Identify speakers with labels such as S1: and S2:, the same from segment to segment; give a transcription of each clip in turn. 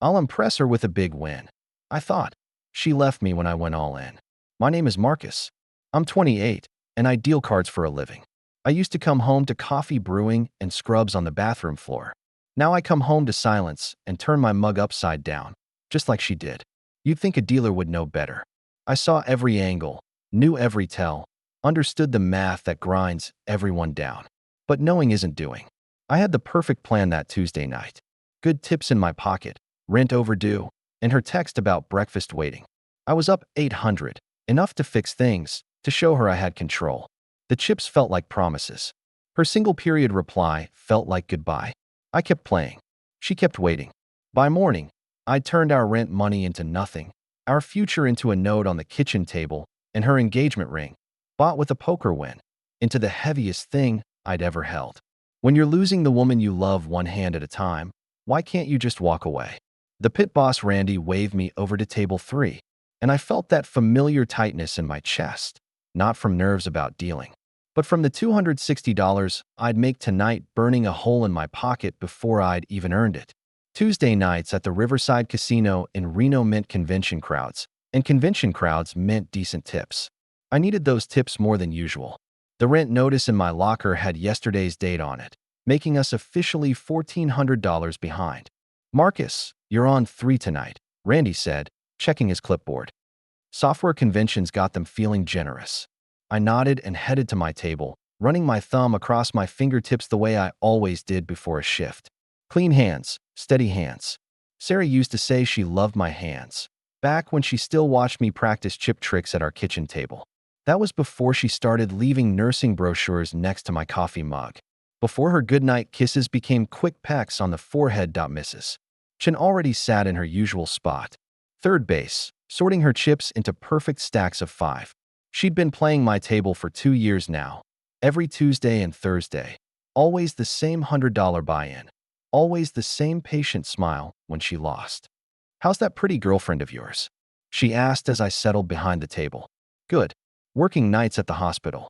S1: I'll impress her with a big win. I thought. She left me when I went all in. My name is Marcus. I'm 28, and I deal cards for a living. I used to come home to coffee brewing and scrubs on the bathroom floor. Now I come home to silence and turn my mug upside down, just like she did. You'd think a dealer would know better. I saw every angle, knew every tell, understood the math that grinds everyone down. But knowing isn't doing. I had the perfect plan that Tuesday night. Good tips in my pocket, rent overdue, and her text about breakfast waiting. I was up 800, enough to fix things, to show her I had control. The chips felt like promises. Her single-period reply felt like goodbye. I kept playing. She kept waiting. By morning, I'd turned our rent money into nothing, our future into a note on the kitchen table, and her engagement ring, bought with a poker win, into the heaviest thing I'd ever held. When you're losing the woman you love one hand at a time, why can't you just walk away? The pit boss Randy waved me over to table 3, and I felt that familiar tightness in my chest, not from nerves about dealing, but from the $260 I'd make tonight burning a hole in my pocket before I'd even earned it. Tuesday nights at the Riverside Casino in Reno meant convention crowds, and convention crowds meant decent tips. I needed those tips more than usual. The rent notice in my locker had yesterday's date on it, making us officially $1,400 behind. Marcus, you're on 3 tonight, Randy said, checking his clipboard. Software conventions got them feeling generous. I nodded and headed to my table, running my thumb across my fingertips the way I always did before a shift. Clean hands, steady hands. Sarah used to say she loved my hands, back when she still watched me practice chip tricks at our kitchen table. That was before she started leaving nursing brochures next to my coffee mug. Before her goodnight kisses became quick pecks on the forehead. Mrs. Chen already sat in her usual spot, third base, sorting her chips into perfect stacks of 5. She'd been playing my table for 2 years now, every Tuesday and Thursday. Always the same $100 buy-in. Always the same patient smile when she lost. "How's that pretty girlfriend of yours?" she asked as I settled behind the table. "Good. Working nights at the hospital."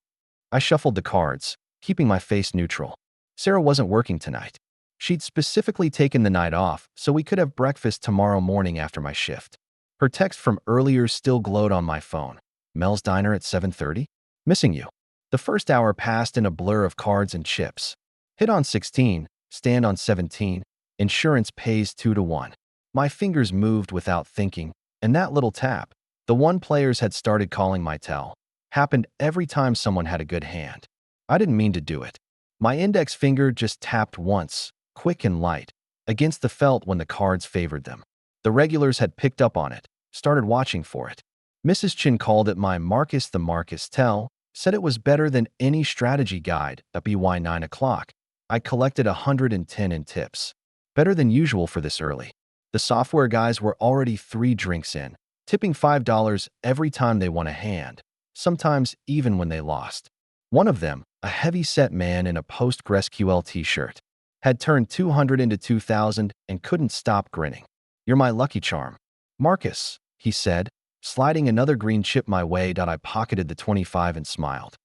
S1: I shuffled the cards, keeping my face neutral. Sarah wasn't working tonight. She'd specifically taken the night off so we could have breakfast tomorrow morning after my shift. Her text from earlier still glowed on my phone. "Mel's Diner at 7:30? Missing you." The first hour passed in a blur of cards and chips. Hit on 16, stand on 17, insurance pays 2 to 1. My fingers moved without thinking, and that little tap, the one players had started calling my tell, happened every time someone had a good hand. I didn't mean to do it. My index finger just tapped once, quick and light, against the felt when the cards favored them. The regulars had picked up on it, started watching for it. Mrs. Chin called it my Marcus the Marcus tell, said it was better than any strategy guide at BY 9 o'clock. I collected 110 in tips. Better than usual for this early. The software guys were already 3 drinks in, tipping $5 every time they won a hand, sometimes even when they lost. One of them, a heavy-set man in a PostgreSQL t-shirt, had turned 200 into 2,000 and couldn't stop grinning. "You're my lucky charm, Marcus," he said, sliding another green chip my way. I pocketed the 25 and smiled.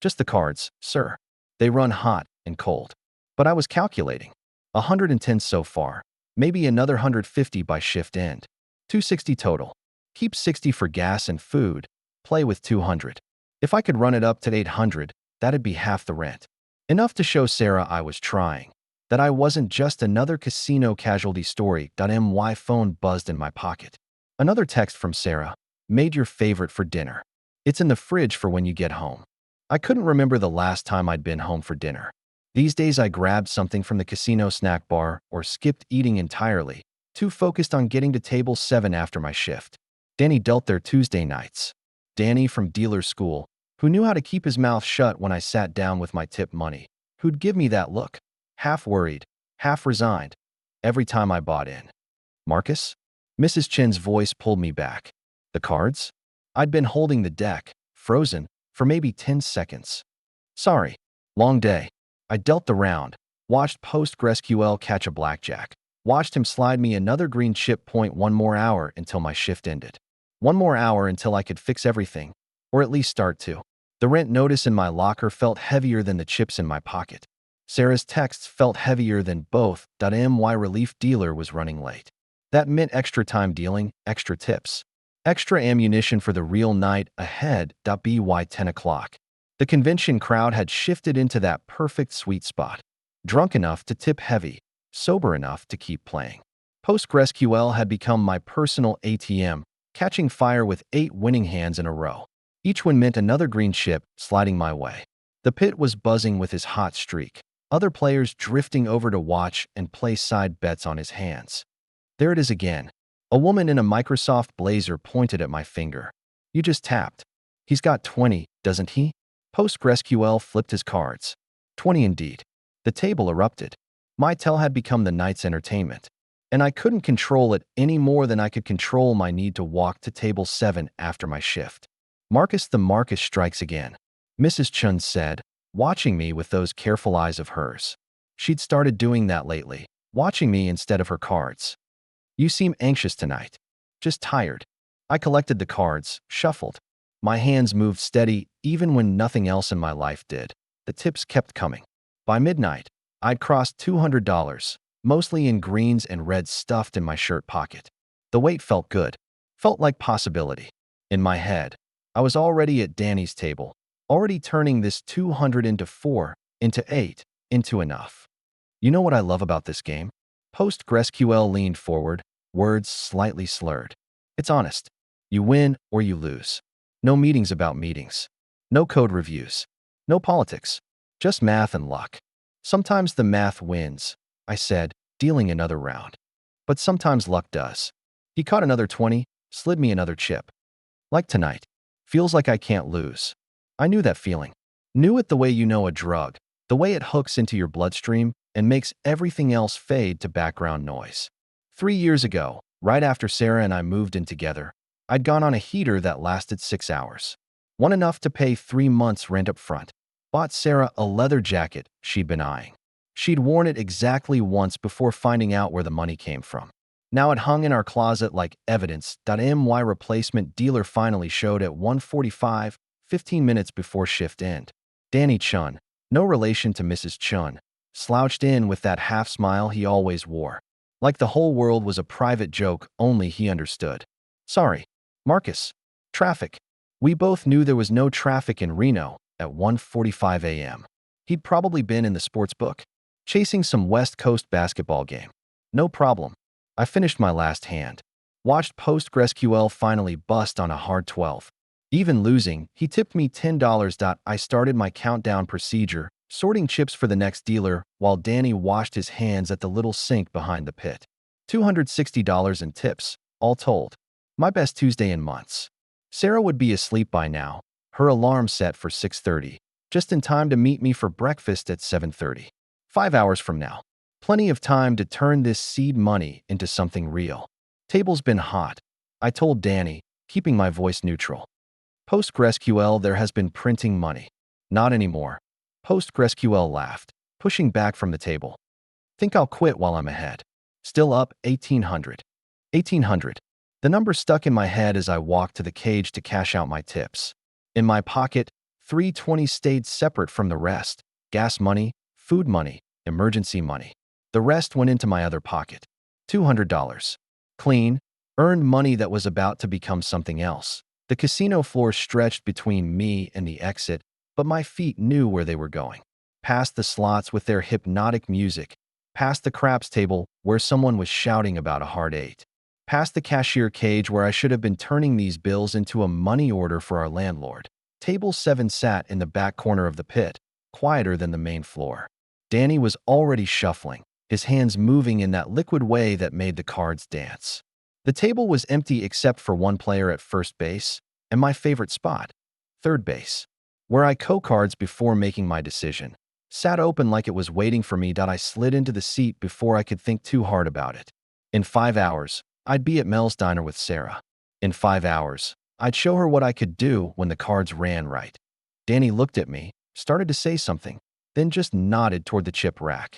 S1: "Just the cards, sir. They run hot and cold." But I was calculating. 110 so far, maybe another 150 by shift end. 260 total. Keep 60 for gas and food, play with 200. If I could run it up to 800, that'd be half the rent. Enough to show Sarah I was trying, that I wasn't just another casino casualty story. My phone buzzed in my pocket. Another text from Sarah, "Made your favorite for dinner. It's in the fridge for when you get home." I couldn't remember the last time I'd been home for dinner. These days I grabbed something from the casino snack bar or skipped eating entirely, too focused on getting to table 7 after my shift. Danny dealt their Tuesday nights. Danny from dealer school, who knew how to keep his mouth shut when I sat down with my tip money, who'd give me that look, half worried, half resigned, every time I bought in. "Marcus?" Mrs. Chin's voice pulled me back. "The cards?" I'd been holding the deck, frozen, for maybe 10 seconds. "Sorry. Long day." I dealt the round, watched PostgreSQL catch a blackjack, watched him slide me another green chip. 1 more hour until my shift ended. 1 more hour until I could fix everything, or at least start to. The rent notice in my locker felt heavier than the chips in my pocket. Sarah's texts felt heavier than both. My relief dealer was running late. That meant extra time dealing, extra tips, extra ammunition for the real night ahead. By 10 o'clock. The convention crowd had shifted into that perfect sweet spot. Drunk enough to tip heavy, sober enough to keep playing. PostgreSQL had become my personal ATM, catching fire with 8 winning hands in a row. Each one meant another green chip sliding my way. The pit was buzzing with his hot streak, other players drifting over to watch and place side bets on his hands. There it is again. A woman in a Microsoft blazer pointed at my finger. You just tapped. He's got 20, doesn't he? PostgreSQL flipped his cards. 20 indeed. The table erupted. My tell had become the night's entertainment, and I couldn't control it any more than I could control my need to walk to table 7 after my shift. Marcus, the Marcus strikes again, Mrs. Chun said, watching me with those careful eyes of hers. She'd started doing that lately, watching me instead of her cards. You seem anxious tonight. Just tired. I collected the cards, shuffled. My hands moved steady even when nothing else in my life did. The tips kept coming. By midnight, I'd crossed $200, mostly in greens and reds stuffed in my shirt pocket. The weight felt good, felt like possibility. In my head, I was already at Danny's table, already turning this 200 into 4, into 8, into enough. You know what I love about this game? PostgreSQL leaned forward, words slightly slurred. It's honest. You win or you lose. No meetings about meetings. No code reviews. No politics. Just math and luck. Sometimes the math wins, I said, dealing another round. But sometimes luck does. He caught another 20, slid me another chip. Like tonight. Feels like I can't lose. I knew that feeling. Knew it the way you know a drug, the way it hooks into your bloodstream and makes everything else fade to background noise. 3 years ago, right after Sarah and I moved in together, I'd gone on a heater that lasted 6 hours. One enough to pay 3 months' rent up front. Bought Sarah a leather jacket she'd been eyeing. She'd worn it exactly once before finding out where the money came from. Now it hung in our closet like evidence. My replacement dealer finally showed at 1:45, 15 minutes before shift end. Danny Chun, no relation to Mrs. Chun, slouched in with that half smile he always wore. Like the whole world was a private joke only he understood. Sorry, Marcus. Traffic. We both knew there was no traffic in Reno at 1:45 a.m. He'd probably been in the sports book, chasing some West Coast basketball game. No problem. I finished my last hand. Watched PostgreSQL finally bust on a hard 12. Even losing, he tipped me $10. I started my countdown procedure, sorting chips for the next dealer while Danny washed his hands at the little sink behind the pit. $260 in tips, all told. My best Tuesday in months. Sarah would be asleep by now, her alarm set for 6:30, just in time to meet me for breakfast at 7:30. 5 hours from now. Plenty of time to turn this seed money into something real. Table's been hot, I told Danny, keeping my voice neutral. PostgreSQL there has been printing money. Not anymore. PostgreSQL laughed, pushing back from the table. Think I'll quit while I'm ahead. Still up 1800. 1800. The number stuck in my head as I walked to the cage to cash out my tips. In my pocket, 320 stayed separate from the rest. Gas money, food money, emergency money. The rest went into my other pocket. $200. Clean, earned money that was about to become something else. The casino floor stretched between me and the exit, but my feet knew where they were going. Past the slots with their hypnotic music, past the craps table where someone was shouting about a hard 8, past the cashier cage where I should have been turning these bills into a money order for our landlord. Table 7 sat in the back corner of the pit, quieter than the main floor. Danny was already shuffling, his hands moving in that liquid way that made the cards dance. The table was empty except for one player at first base, and my favorite spot, third base, where I co-cards before making my decision. Sat open like it was waiting for me. I slid into the seat before I could think too hard about it. In 5 hours, I'd be at Mel's diner with Sarah. In 5 hours, I'd show her what I could do when the cards ran right. Danny looked at me, started to say something, then just nodded toward the chip rack.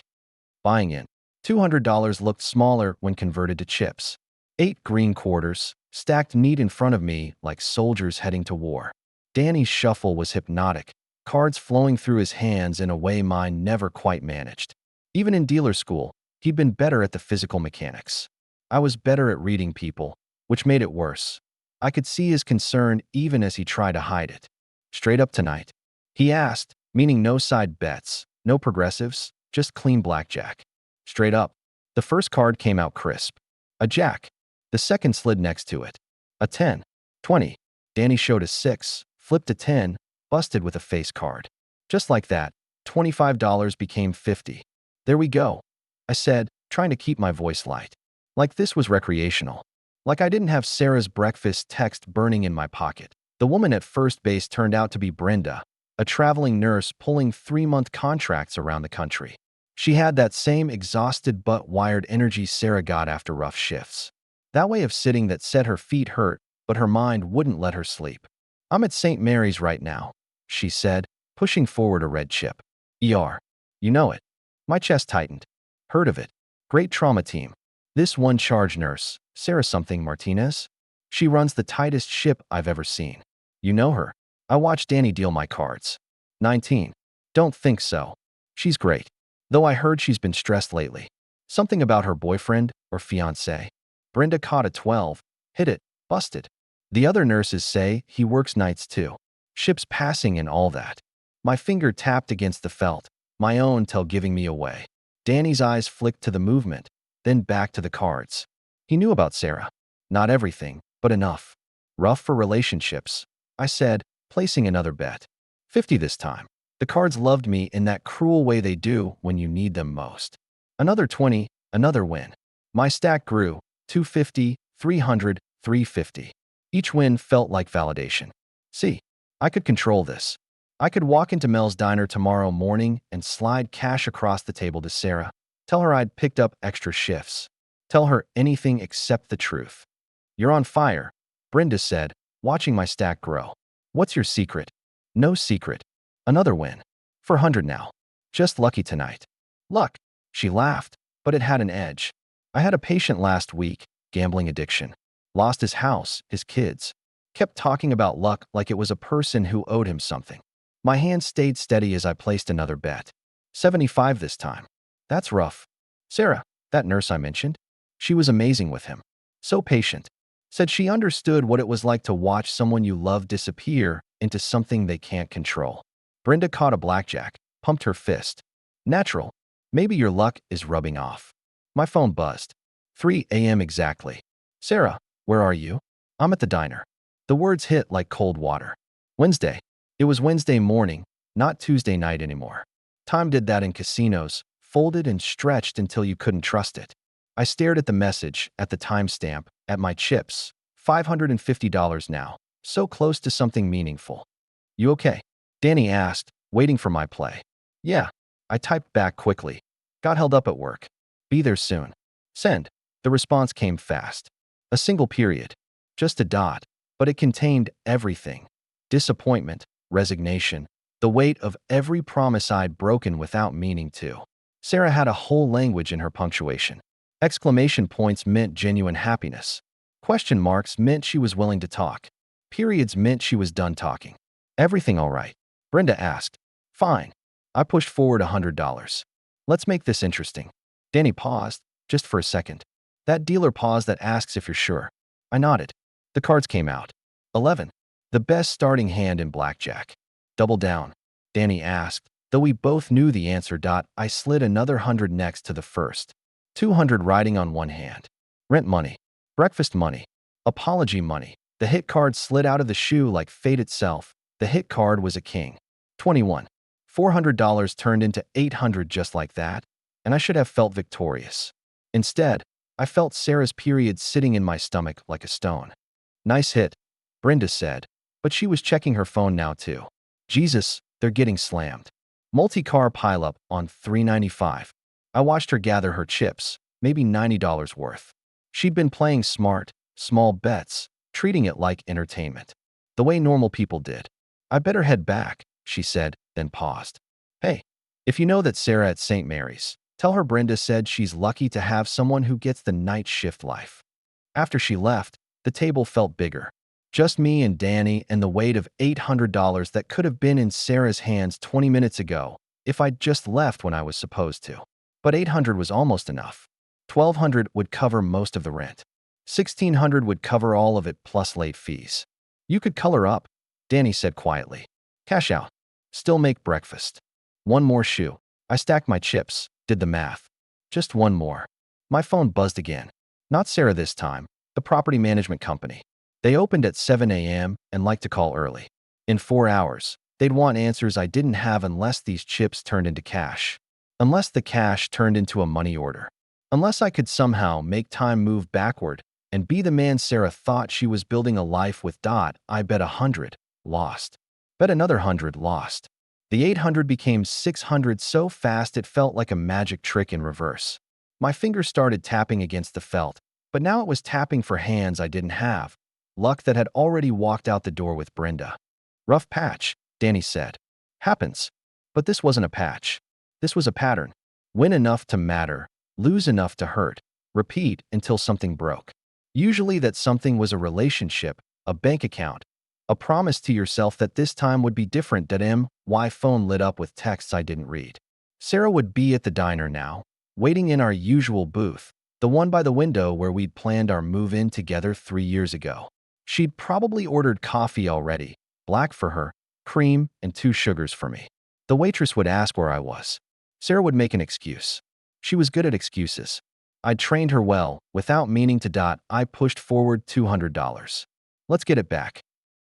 S1: Buying in. $200 looked smaller when converted to chips. 8 green quarters, stacked neat in front of me like soldiers heading to war. Danny's shuffle was hypnotic, cards flowing through his hands in a way mine never quite managed. Even in dealer school, he'd been better at the physical mechanics. I was better at reading people, which made it worse. I could see his concern even as he tried to hide it. Straight up tonight? He asked, meaning no side bets, no progressives, just clean blackjack. Straight up. The first card came out crisp. A jack. The second slid next to it. A 10. 20. Danny showed a 6, flipped a 10, busted with a face card. Just like that, $25 became 50. There we go, I said, trying to keep my voice light. Like this was recreational. Like I didn't have Sarah's breakfast text burning in my pocket. The woman at first base turned out to be Brenda, a traveling nurse pulling 3-month contracts around the country. She had that same exhausted but wired energy Sarah got after rough shifts. That way of sitting that said her feet hurt, but her mind wouldn't let her sleep. I'm at St. Mary's right now, she said, pushing forward a red chip. ER. You know it. My chest tightened. Heard of it. Great trauma team. This one charge nurse, Sarah something Martinez? She runs the tightest ship I've ever seen. You know her? I watched Danny deal my cards. 19. Don't think so. She's great. Though I heard she's been stressed lately. Something about her boyfriend or fiancé. Brenda caught a 12, hit it, busted. The other nurses say he works nights too. Ships passing and all that. My finger tapped against the felt, my own till giving me away. Danny's eyes flicked to the movement, then back to the cards. He knew about Sarah. Not everything, but enough. Rough for relationships, I said, placing another bet. 50 this time. The cards loved me in that cruel way they do when you need them most. Another 20, another win. My stack grew, 250, 300, 350. Each win felt like validation. See, I could control this. I could walk into Mel's diner tomorrow morning and slide cash across the table to Sarah. Tell her I'd picked up extra shifts. Tell her anything except the truth. You're on fire, Brenda said, watching my stack grow. What's your secret? No secret. Another win. 400 now. Just lucky tonight. Luck, she laughed, but it had an edge. I had a patient last week, gambling addiction. Lost his house, his kids. Kept talking about luck like it was a person who owed him something. My hand stayed steady as I placed another bet. 75 this time. That's rough. Sarah, that nurse I mentioned, she was amazing with him. So patient. Said she understood what it was like to watch someone you love disappear into something they can't control. Brenda caught a blackjack, pumped her fist. Natural. Maybe your luck is rubbing off. My phone buzzed. 3 a.m. exactly. Sarah, where are you? I'm at the diner. The words hit like cold water. Wednesday. It was Wednesday morning, not Tuesday night anymore. Time did that in casinos, folded and stretched until you couldn't trust it. I stared at the message, at the timestamp, at my chips. $550 now, so close to something meaningful. You okay? Danny asked, waiting for my play. Yeah, I typed back quickly. Got held up at work. Be there soon. Send. The response came fast. A single period. Just a dot, but it contained everything. Disappointment, resignation, the weight of every promise I'd broken without meaning to. Sarah had a whole language in her punctuation. Exclamation points meant genuine happiness. Question marks meant she was willing to talk. Periods meant she was done talking. Everything all right? Brenda asked. Fine. I pushed forward $100. Let's make this interesting. Danny paused, just for a second. That dealer pause that asks if you're sure. I nodded. The cards came out. 11. The best starting hand in blackjack. Double down. Danny asked, though we both knew the answer. I slid another 100 next to the first. 200 riding on one hand. Rent money. Breakfast money. Apology money. The hit card slid out of the shoe like fate itself. The hit card was a king. 21. $400 turned into $800 just like that, and I should have felt victorious. Instead, I felt Sarah's period sitting in my stomach like a stone. Nice hit, Brenda said, but she was checking her phone now too. Jesus, they're getting slammed. Multi-car pileup on $395. I watched her gather her chips, maybe $90 worth. She'd been playing smart, small bets, treating it like entertainment. The way normal people did. I better head back, she said, then paused. Hey, if you know that Sarah at St. Mary's, tell her Brenda said she's lucky to have someone who gets the night shift life. After she left, the table felt bigger. Just me and Danny and the weight of $800 that could have been in Sarah's hands 20 minutes ago if I'd just left when I was supposed to. But $800 was almost enough. $1,200 would cover most of the rent. $1,600 would cover all of it plus late fees. You could color up, Danny said quietly. Cash out. Still make breakfast. One more shoe. I stacked my chips, did the math. Just one more. My phone buzzed again. Not Sarah this time, the property management company. They opened at 7 a.m. and liked to call early. In 4 hours, they'd want answers I didn't have unless these chips turned into cash. Unless the cash turned into a money order. Unless I could somehow make time move backward and be the man Sarah thought she was building a life with. I bet 100, lost. Bet another 100, lost. The 800 became 600 so fast it felt like a magic trick in reverse. My fingers started tapping against the felt, but now it was tapping for hands I didn't have. Luck that had already walked out the door with Brenda. Rough patch, Danny said. Happens. But this wasn't a patch. This was a pattern. Win enough to matter, lose enough to hurt, repeat until something broke. Usually that something was a relationship, a bank account, a promise to yourself that this time would be different. My phone lit up with texts I didn't read. Sarah would be at the diner now, waiting in our usual booth, the one by the window where we'd planned our move-in together 3 years ago. She'd probably ordered coffee already, black for her, cream, and 2 sugars for me. The waitress would ask where I was. Sarah would make an excuse. She was good at excuses. I'd trained her well, without meaning to. I pushed forward $200. Let's get it back.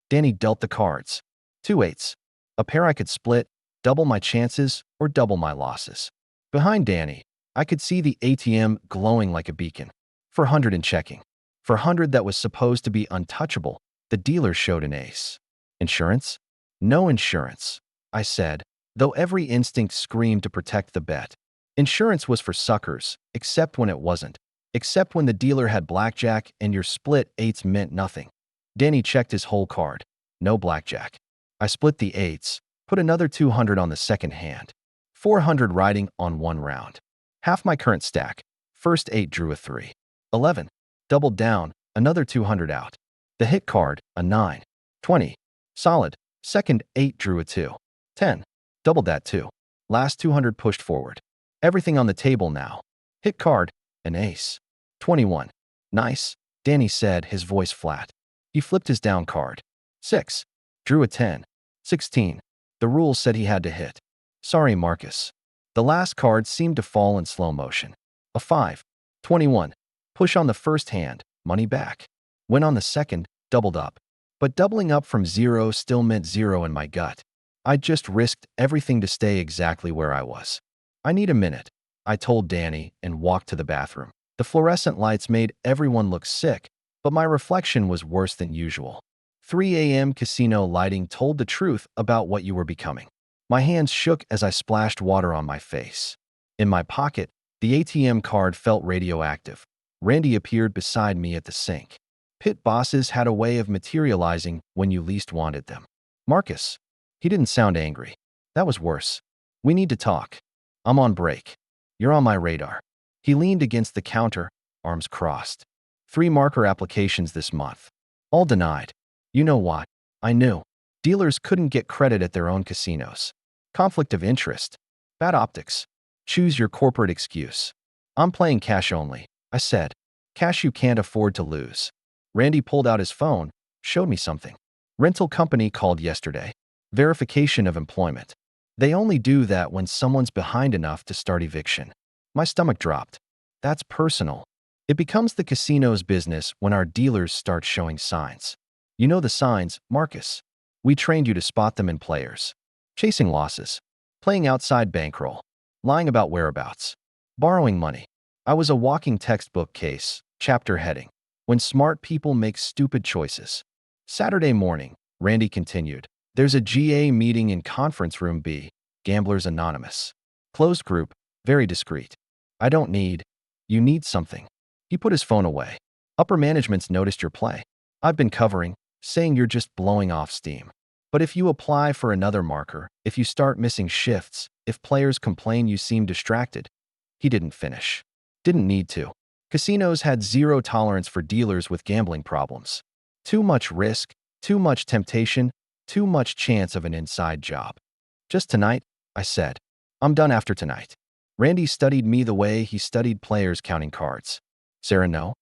S1: Danny dealt the cards. 2 eights. A pair I could split, double my chances, or double my losses. Behind Danny, I could see the ATM glowing like a beacon. For 100 and checking. For 100 that was supposed to be untouchable, the dealer showed an ace. Insurance? No insurance, I said, though every instinct screamed to protect the bet. Insurance was for suckers, except when it wasn't. Except when the dealer had blackjack and your split eights meant nothing. Danny checked his whole card. No blackjack. I split the eights, put another 200 on the second hand. 400 riding on one round. Half my current stack. First 8 drew a 3. 11. Doubled down, another 200 out. The hit card, a 9. 20. Solid. Second 8 drew a 2. 10. Doubled that 2. Last 200 pushed forward. Everything on the table now. Hit card, an ace. 21. Nice, Danny said, his voice flat. He flipped his down card. 6. Drew a 10. 16. The rules said he had to hit. Sorry, Marcus. The last card seemed to fall in slow motion. A 5. 21. Push on the first hand, money back. Win on the second, doubled up. But doubling up from 0 still meant 0 in my gut. I just risked everything to stay exactly where I was. I need a minute, I told Danny and walked to the bathroom. The fluorescent lights made everyone look sick, but my reflection was worse than usual. 3 a.m. casino lighting told the truth about what you were becoming. My hands shook as I splashed water on my face. In my pocket, the ATM card felt radioactive. Randy appeared beside me at the sink. Pit bosses had a way of materializing when you least wanted them. Marcus. He didn't sound angry. That was worse. We need to talk. I'm on break. You're on my radar. He leaned against the counter, arms crossed. 3 marker applications this month. All denied. You know what? I knew. Dealers couldn't get credit at their own casinos. Conflict of interest. Bad optics. Choose your corporate excuse. I'm playing cash only, I said. Cash you can't afford to lose. Randy pulled out his phone, showed me something. Rental company called yesterday. Verification of employment. They only do that when someone's behind enough to start eviction. My stomach dropped. That's personal. It becomes the casino's business when our dealers start showing signs. You know the signs, Marcus. We trained you to spot them in players. Chasing losses. Playing outside bankroll. Lying about whereabouts. Borrowing money. I was a walking textbook case, chapter heading. When smart people make stupid choices. Saturday morning, Randy continued. There's a GA meeting in Conference Room B, Gamblers Anonymous. Closed group, very discreet. I don't need. You need something. He put his phone away. Upper management's noticed your play. I've been covering, saying you're just blowing off steam. But if you apply for another marker, if you start missing shifts, if players complain you seem distracted. He didn't finish. Didn't need to. Casinos had 0 tolerance for dealers with gambling problems. Too much risk, too much temptation, too much chance of an inside job. Just tonight, I said. I'm done after tonight. Randy studied me the way he studied players counting cards. Sarah, no?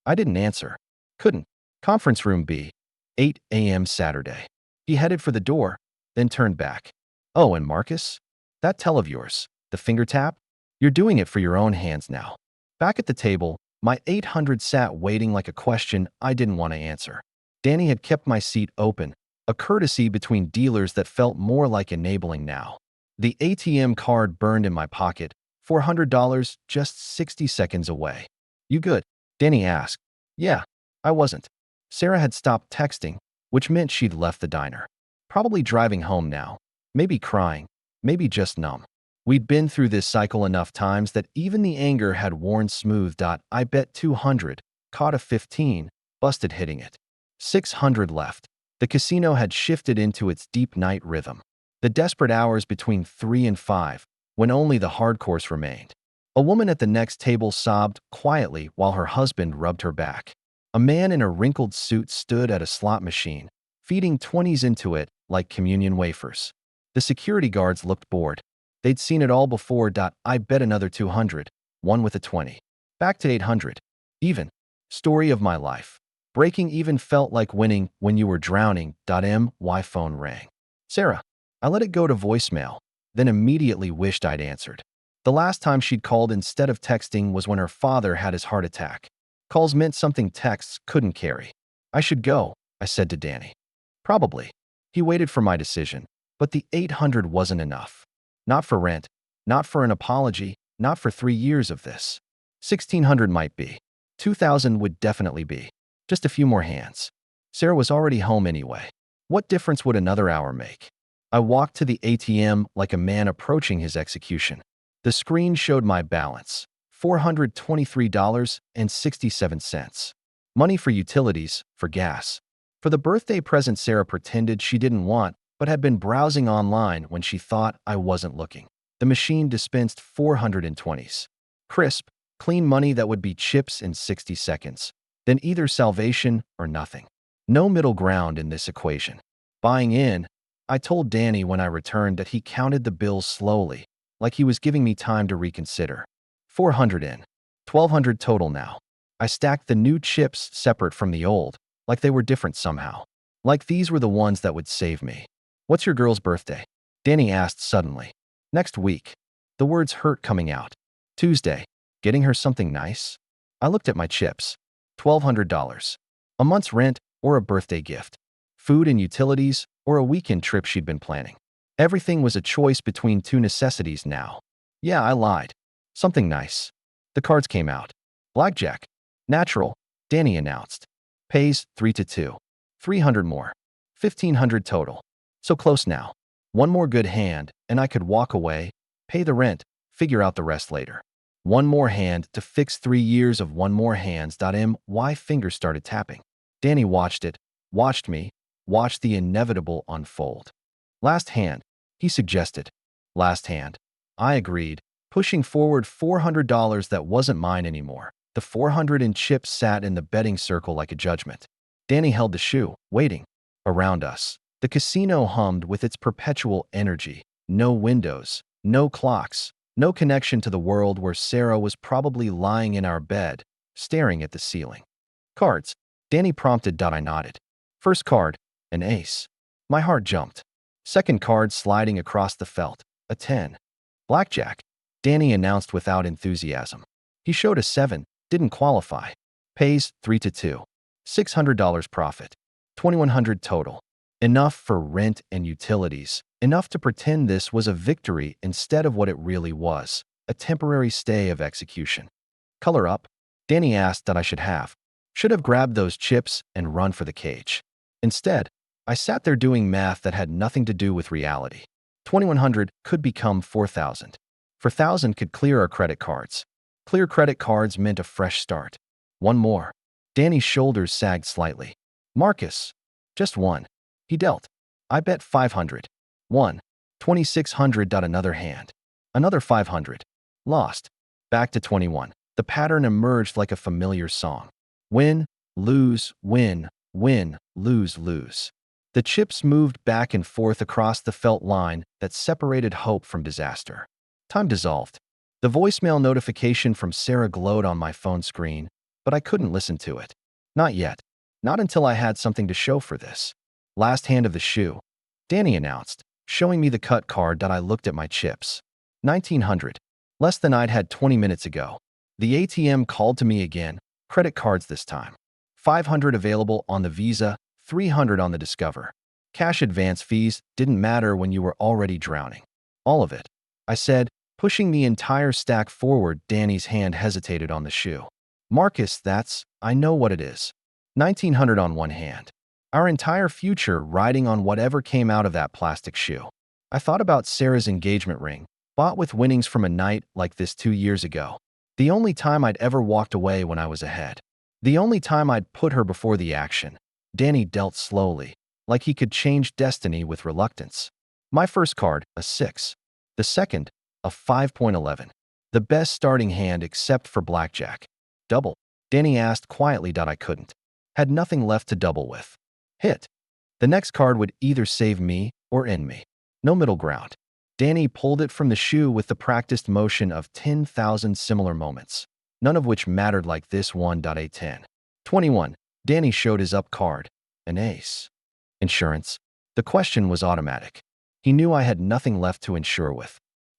S1: I didn't answer. Couldn't. Conference room B, 8 a.m. Saturday. He headed for the door, then turned back. Oh, and Marcus? That tell of yours, the finger tap? You're doing it for your own hands now. Back at the table, my 800 sat waiting like a question I didn't want to answer. Danny had kept my seat open, a courtesy between dealers that felt more like enabling now. The ATM card burned in my pocket, $400 just 60 seconds away. You good? Danny asked. Yeah, I wasn't. Sarah had stopped texting, which meant she'd left the diner. Probably driving home now. Maybe crying. Maybe just numb. We'd been through this cycle enough times that even the anger had worn smooth. I bet 200, caught a 15, busted hitting it. 600 left. The casino had shifted into its deep night rhythm. The desperate hours between 3 and 5, when only the hard course remained. A woman at the next table sobbed quietly while her husband rubbed her back. A man in a wrinkled suit stood at a slot machine, feeding 20s into it like communion wafers. The security guards looked bored. They'd seen it all before. I bet another 200, one with a 20. Back to 800. Even. Story of my life. Breaking even felt like winning when you were drowning. My phone rang. Sarah. I let it go to voicemail, then immediately wished I'd answered. The last time she'd called instead of texting was when her father had his heart attack. Calls meant something texts couldn't carry. I should go, I said to Danny. Probably. He waited for my decision, but the 800 wasn't enough. Not for rent, not for an apology, not for 3 years of this. 1,600 might be. 2,000 would definitely be. Just a few more hands. Sarah was already home anyway. What difference would another hour make? I walked to the ATM like a man approaching his execution. The screen showed my balance, $423.67. Money for utilities, for gas. For the birthday present Sarah pretended she didn't want, but had been browsing online when she thought I wasn't looking. The machine dispensed 420s. Crisp, clean money that would be chips in 60 seconds. Then either salvation or nothing. No middle ground in this equation. Buying in, I told Danny when I returned that he counted the bills slowly, like he was giving me time to reconsider. 400 in. 1,200 total now. I stacked the new chips separate from the old, like they were different somehow. Like these were the ones that would save me. What's your girl's birthday? Danny asked suddenly. Next week. The words hurt coming out. Tuesday. Getting her something nice? I looked at my chips. $1,200. A month's rent or a birthday gift. Food and utilities or a weekend trip she'd been planning. Everything was a choice between two necessities now. Yeah, I lied. Something nice. The cards came out. Blackjack. Natural, Danny announced. Pays 3-2. 300 more. 1,500 total. So close now. One more good hand, and I could walk away, pay the rent, figure out the rest later. One more hand to fix 3 years of one more hands. My fingers started tapping. Danny watched it, watched me, watched the inevitable unfold. Last hand, he suggested. Last hand. I agreed, pushing forward $400 that wasn't mine anymore. The 400 in chips sat in the betting circle like a judgment. Danny held the shoe, waiting. Around us, the casino hummed with its perpetual energy. No windows, no clocks, no connection to the world where Sarah was probably lying in our bed, staring at the ceiling. Cards. Danny prompted. I nodded. First card, an ace. My heart jumped. Second card sliding across the felt, a 10. Blackjack. Danny announced without enthusiasm. He showed a 7, didn't qualify. Pays 3-2. $600 profit. 2,100 total. Enough for rent and utilities. Enough to pretend this was a victory instead of what it really was, a temporary stay of execution. Color up? Danny asked that I should have. Should have grabbed those chips and run for the cage. Instead, I sat there doing math that had nothing to do with reality. 2,100 could become 4,000. 4,000 could clear our credit cards. Clear credit cards meant a fresh start. One more. Danny's shoulders sagged slightly. Marcus. Just one. He dealt. I bet 500. Won. 2,600. Another hand. Another 500. Lost. Back to 21. The pattern emerged like a familiar song. Win, lose, win, win, lose, lose. The chips moved back and forth across the felt line that separated hope from disaster. Time dissolved. The voicemail notification from Sarah glowed on my phone screen, but I couldn't listen to it. Not yet. Not until I had something to show for this. Last hand of the shoe, Danny announced, showing me the cut card that I looked at my chips. 1900. Less than I'd had 20 minutes ago. The ATM called to me again, credit cards this time. 500 available on the Visa, 300 on the Discover. Cash advance fees didn't matter when you were already drowning. All of it, I said, pushing the entire stack forward. Danny's hand hesitated on the shoe. Marcus, I know what it is. 1900 on one hand. Our entire future riding on whatever came out of that plastic shoe. I thought about Sarah's engagement ring, bought with winnings from a night like this 2 years ago. The only time I'd ever walked away when I was ahead. The only time I'd put her before the action. Danny dealt slowly, like he could change destiny with reluctance. My first card, a 6. The second, a 5.11. The best starting hand except for blackjack. Double. Danny asked quietly that I couldn't. Had nothing left to double with. Hit. The next card would either save me or end me. No middle ground. Danny pulled it from the shoe with the practiced motion of 10,000 similar moments, none of which mattered like this one. A 10. 21. Danny showed his up card. An ace. Insurance. The question was automatic. He knew I had nothing left to insure with.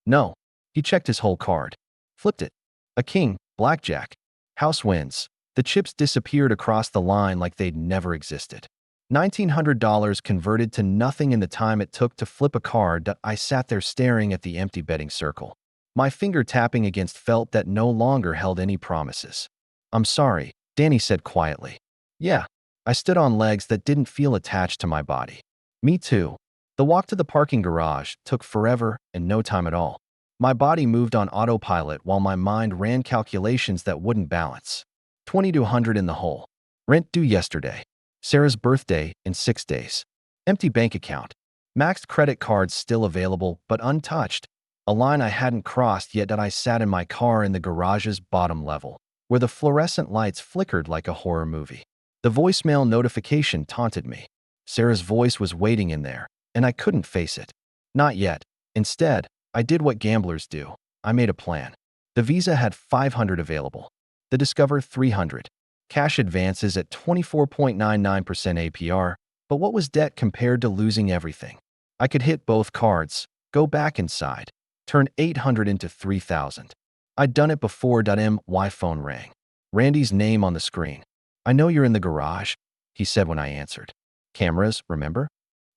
S1: No. He checked his whole card. Flipped it. A king, blackjack. House wins. The chips disappeared across the line like they'd never existed. $1,900 converted to nothing in the time it took to flip a card. I sat there staring at the empty betting circle. My finger tapping against felt that no longer held any promises. I'm sorry, Danny said quietly. Yeah. I stood on legs that didn't feel attached to my body. Me too. The walk to the parking garage took forever and no time at all. My body moved on autopilot while my mind ran calculations that wouldn't balance. 2,200 in the hole. Rent due yesterday. Sarah's birthday in 6 days. Empty bank account. Maxed credit cards still available but untouched. A line I hadn't crossed yet. That I sat in my car in the garage's bottom level, where the fluorescent lights flickered like a horror movie. The voicemail notification taunted me. Sarah's voice was waiting in there, and I couldn't face it. Not yet. Instead, I did what gamblers do. I made a plan. The Visa had 500 available. The Discover 300. Cash advances at 24.99% APR, but what was debt compared to losing everything? I could hit both cards, go back inside, turn 800 into 3,000. I'd done it before. My phone rang. Randy's name on the screen. I know you're in the garage, he said when I answered. Cameras, remember?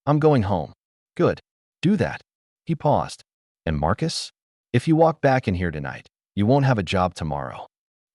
S1: I'm going home. Good. Do that. He paused. And Marcus? If you walk back in here tonight, you won't have a job tomorrow.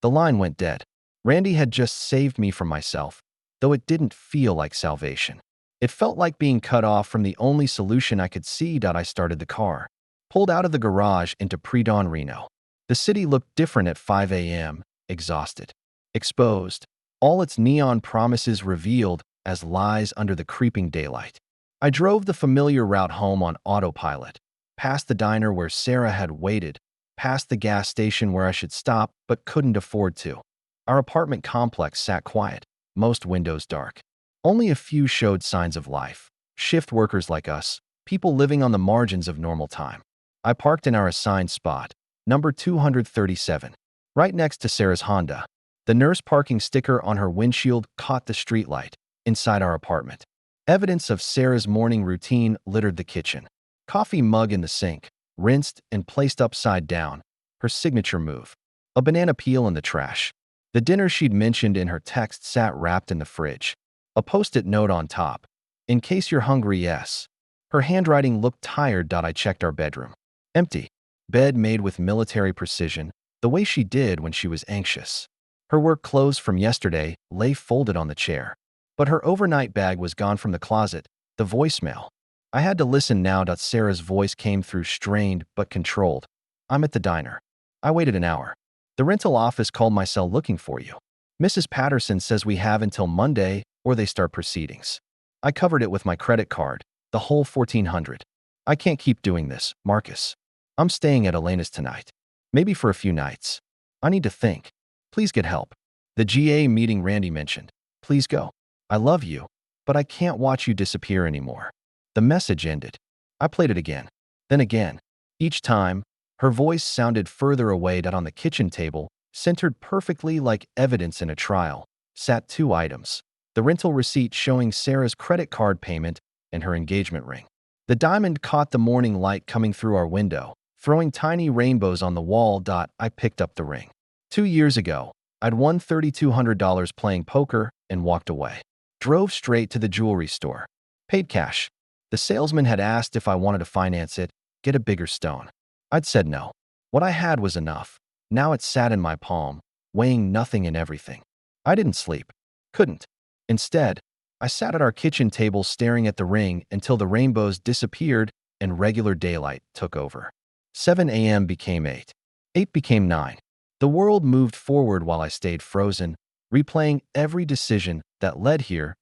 S1: The line went dead. Randy had just saved me from myself, though it didn't feel like salvation. It felt like being cut off from the only solution I could see. I started the car, pulled out of the garage into pre-dawn Reno. The city looked different at 5 a.m., exhausted, exposed, all its neon promises revealed as lies under the creeping daylight. I drove the familiar route home on autopilot, past the diner where Sarah had waited, past the gas station where I should stop but couldn't afford to. Our apartment complex sat quiet, most windows dark. Only a few showed signs of life. Shift workers like us, people living on the margins of normal time. I parked in our assigned spot, number 237, right next to Sarah's Honda. The nurse parking sticker on her windshield caught the streetlight inside our apartment. Evidence of Sarah's morning routine littered the kitchen. Coffee mug in the sink, rinsed and placed upside down, her signature move. A banana peel in the trash. The dinner she'd mentioned in her text sat wrapped in the fridge. A post-it note on top. In case you're hungry, yes. Her handwriting looked tired. I checked our bedroom. Empty. Bed made with military precision, the way she did when she was anxious. Her work clothes from yesterday lay folded on the chair. But her overnight bag was gone from the closet. The voicemail. I had to listen now. Sarah's voice came through strained but controlled. I'm at the diner. I waited an hour. The rental office called my cell looking for you. Mrs. Patterson says we have until Monday or they start proceedings. I covered it with my credit card, the whole 1,400. I can't keep doing this, Marcus. I'm staying at Elena's tonight. Maybe for a few nights. I need to think. Please get help. The GA meeting Randy mentioned. Please go. I love you, but I can't watch you disappear anymore. The message ended. I played it again. Then again. Each time, Her voice sounded further away. On the kitchen table, centered perfectly like evidence in a trial, sat two items: the rental receipt showing Sarah's credit card payment and her engagement ring. The diamond caught the morning light coming through our window, throwing tiny rainbows on the wall. I picked up the ring. 2 years ago, I'd won $3,200 playing poker and walked away. Drove straight to the jewelry store. Paid cash. The salesman had asked if I wanted to finance it, get a bigger stone. I'd said no. What I had was enough. Now it sat in my palm, weighing nothing and everything. I didn't sleep. Couldn't. Instead, I sat at our kitchen table staring at the ring until the rainbows disappeared and regular daylight took over. 7 a.m. became 8. 8 became 9. The world moved forward while I stayed frozen, replaying every decision that led here.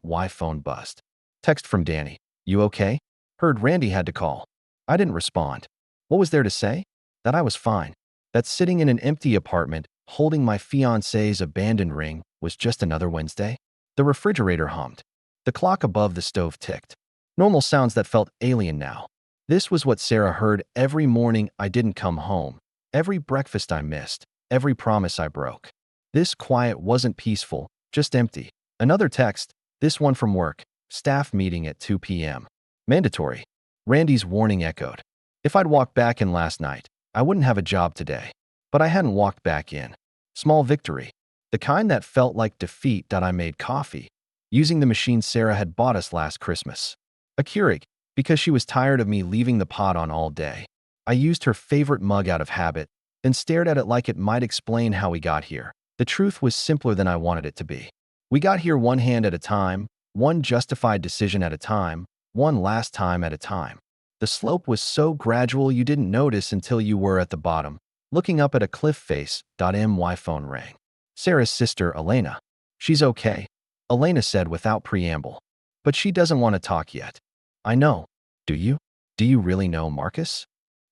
S1: My phone buzzed. Text from Danny. You okay? Heard Randy had to call. I didn't respond. What was there to say? That I was fine. That sitting in an empty apartment, holding my fiancé's abandoned ring, was just another Wednesday. The refrigerator hummed. The clock above the stove ticked. Normal sounds that felt alien now. This was what Sarah heard every morning I didn't come home, every breakfast I missed, every promise I broke. This quiet wasn't peaceful, just empty. Another text, this one from work, staff meeting at 2 p.m. Mandatory. Randy's warning echoed. If I'd walked back in last night, I wouldn't have a job today. But I hadn't walked back in. Small victory. The kind that felt like defeat. I made coffee, using the machine Sarah had bought us last Christmas. A Keurig, because she was tired of me leaving the pot on all day. I used her favorite mug out of habit, then stared at it like it might explain how we got here. The truth was simpler than I wanted it to be. We got here one hand at a time, one justified decision at a time, one last time at a time. The slope was so gradual you didn't notice until you were at the bottom, looking up at a cliff face. My phone rang. Sarah's sister, Elena. She's okay, Elena said without preamble. But she doesn't want to talk yet. I know. Do you? Do you really know, Marcus?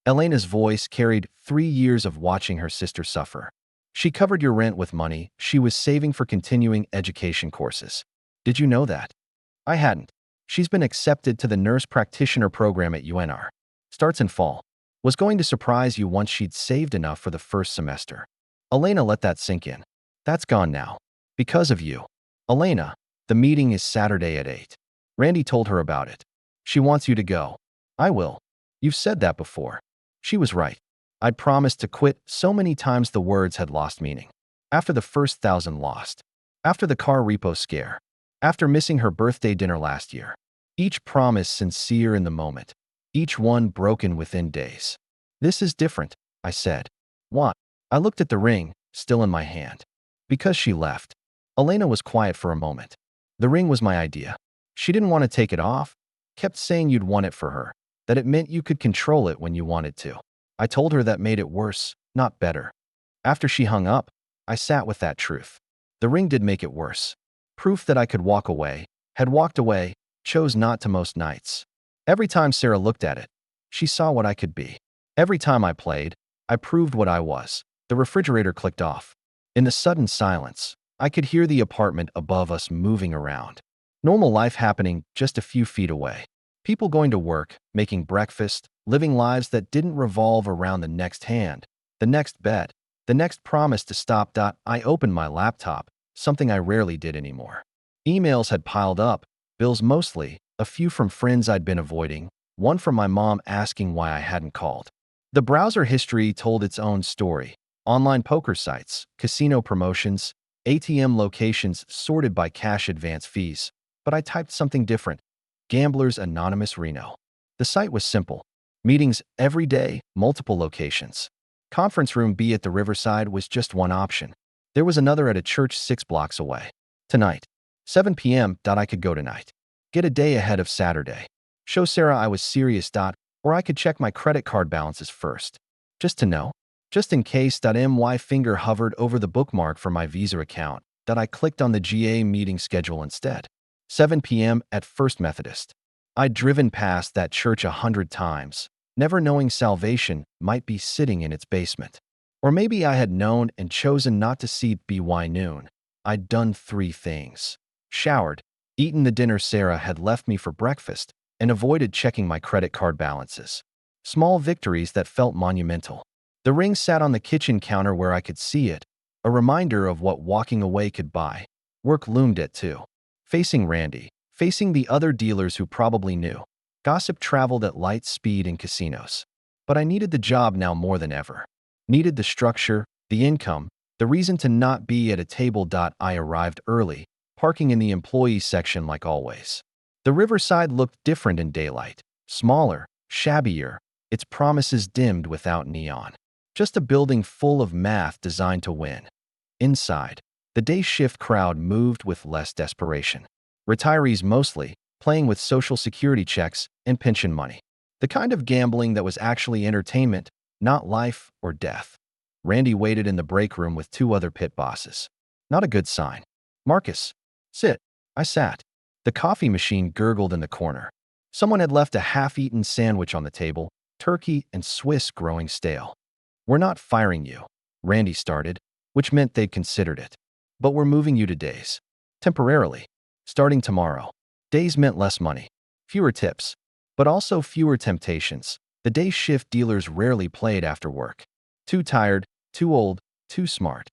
S1: Elena's voice carried 3 years of watching her sister suffer. She covered your rent with money she was saving for continuing education courses. Did you know that? I hadn't. She's been accepted to the nurse practitioner program at UNR. Starts in fall. Was going to surprise you once she'd saved enough for the first semester. Elena let that sink in. That's gone now. Because of you. Elena, the meeting is Saturday at 8. Randy told her about it. She wants you to go. I will. You've said that before. She was right. I'd promised to quit so many times the words had lost meaning. After the first 1,000 lost. After the car repo scare. After missing her birthday dinner last year. Each promise sincere in the moment. Each one broken within days. This is different, I said. What? I looked at the ring, still in my hand. Because she left. Elena was quiet for a moment. The ring was my idea. She didn't want to take it off. Kept saying you'd want it for her. That it meant you could control it when you wanted to. I told her that made it worse, not better. After she hung up, I sat with that truth. The ring did make it worse. Proof that I could walk away, had walked away, chose not to most nights. Every time Sarah looked at it, she saw what I could be. Every time I played, I proved what I was. The refrigerator clicked off. In the sudden silence, I could hear the apartment above us moving around. Normal life happening just a few feet away. People going to work, making breakfast, living lives that didn't revolve around the next hand, the next bet, the next promise to stop. I opened my laptop, something I rarely did anymore. Emails had piled up, bills mostly, a few from friends I'd been avoiding, one from my mom asking why I hadn't called. The browser history told its own story. Online poker sites, casino promotions, ATM locations sorted by cash advance fees. But I typed something different. Gamblers Anonymous Reno. The site was simple. Meetings every day, multiple locations. Conference room B at the Riverside was just one option. There was another at a church 6 blocks away. Tonight. 7 p.m. I could go tonight. Get a day ahead of Saturday. Show Sarah I was serious. Or I could check my credit card balances first. Just to know. Just in case. My finger hovered over the bookmark for my Visa account. I clicked on the GA meeting schedule instead. 7 p.m. at First Methodist. I'd driven past that church 100 times, never knowing salvation might be sitting in its basement. Or maybe I had known and chosen not to see by noon. I'd done 3 things. Showered, eaten the dinner Sarah had left me for breakfast, and avoided checking my credit card balances. Small victories that felt monumental. The ring sat on the kitchen counter where I could see it, a reminder of what walking away could buy. Work loomed at 2. Facing Randy, facing the other dealers who probably knew. Gossip traveled at light speed in casinos. But I needed the job now more than ever. Needed the structure, the income, the reason to not be at a table. I arrived early, parking in the employee section like always. The riverside looked different in daylight, smaller, shabbier, its promises dimmed without neon. Just a building full of math designed to win. Inside, the day shift crowd moved with less desperation. Retirees mostly, playing with social security checks and pension money. The kind of gambling that was actually entertainment, not life or death. Randy waited in the break room with 2 other pit bosses. Not a good sign. Marcus, sit. I sat. The coffee machine gurgled in the corner. Someone had left a half-eaten sandwich on the table, turkey and Swiss growing stale. We're not firing you, Randy started, which meant they'd considered it. But we're moving you to days. Temporarily. Starting tomorrow. Days meant less money, fewer tips, but also fewer temptations. The day shift dealers rarely played after work. Too tired, too old, too smart.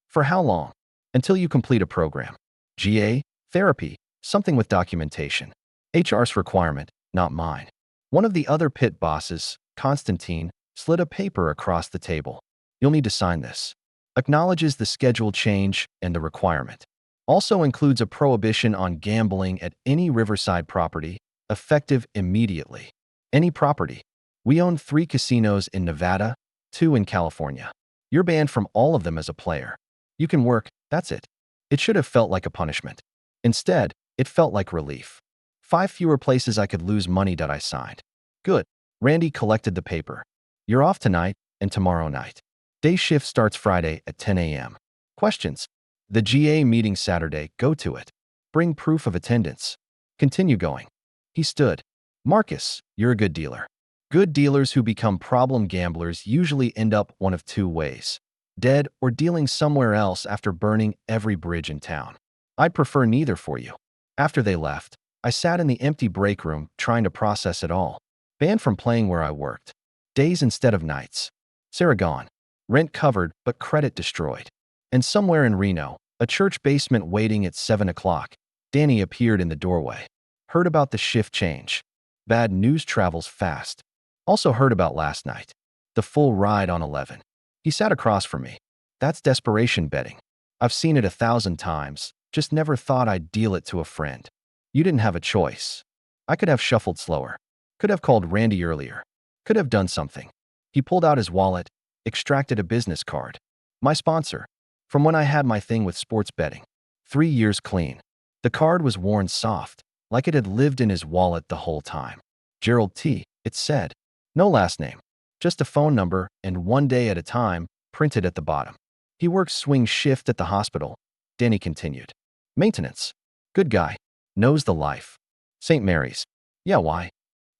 S1: For how long? Until you complete a program. GA, therapy, something with documentation. HR's requirement, not mine. One of the other pit bosses, Constantine, slid a paper across the table. You'll need to sign this. Acknowledges the schedule change and the requirement. Also includes a prohibition on gambling at any riverside property, effective immediately. Any property. We own 3 casinos in Nevada, 2 in California. You're banned from all of them as a player. You can work, that's it. It should have felt like a punishment. Instead, it felt like relief. 5 fewer places I could lose money. I signed. Good. Randy collected the paper. You're off tonight and tomorrow night. Day shift starts Friday at 10 a.m. Questions? The GA meeting Saturday, go to it. Bring proof of attendance. Continue going. He stood. Marcus, you're a good dealer. Good dealers who become problem gamblers usually end up one of 2 ways. Dead or dealing somewhere else after burning every bridge in town. I'd prefer neither for you. After they left, I sat in the empty break room trying to process it all. Banned from playing where I worked. Days instead of nights. Sarah gone. Rent covered, but credit destroyed. And somewhere in Reno, a church basement waiting at 7 o'clock, Danny appeared in the doorway. Heard about the shift change. Bad news travels fast. Also heard about last night. The full ride on 11. He sat across from me. That's desperation betting. I've seen it 1,000 times, just never thought I'd deal it to a friend. You didn't have a choice. I could have shuffled slower. Could have called Randy earlier. Could have done something. He pulled out his wallet, extracted a business card. My sponsor. From when I had my thing with sports betting. 3 years clean. The card was worn soft, like it had lived in his wallet the whole time. Gerald T., it said. No last name. Just a phone number and 1 day at a time, printed at the bottom. He works swing shift at the hospital. Danny continued. Maintenance. Good guy. Knows the life. St. Mary's. Yeah, why?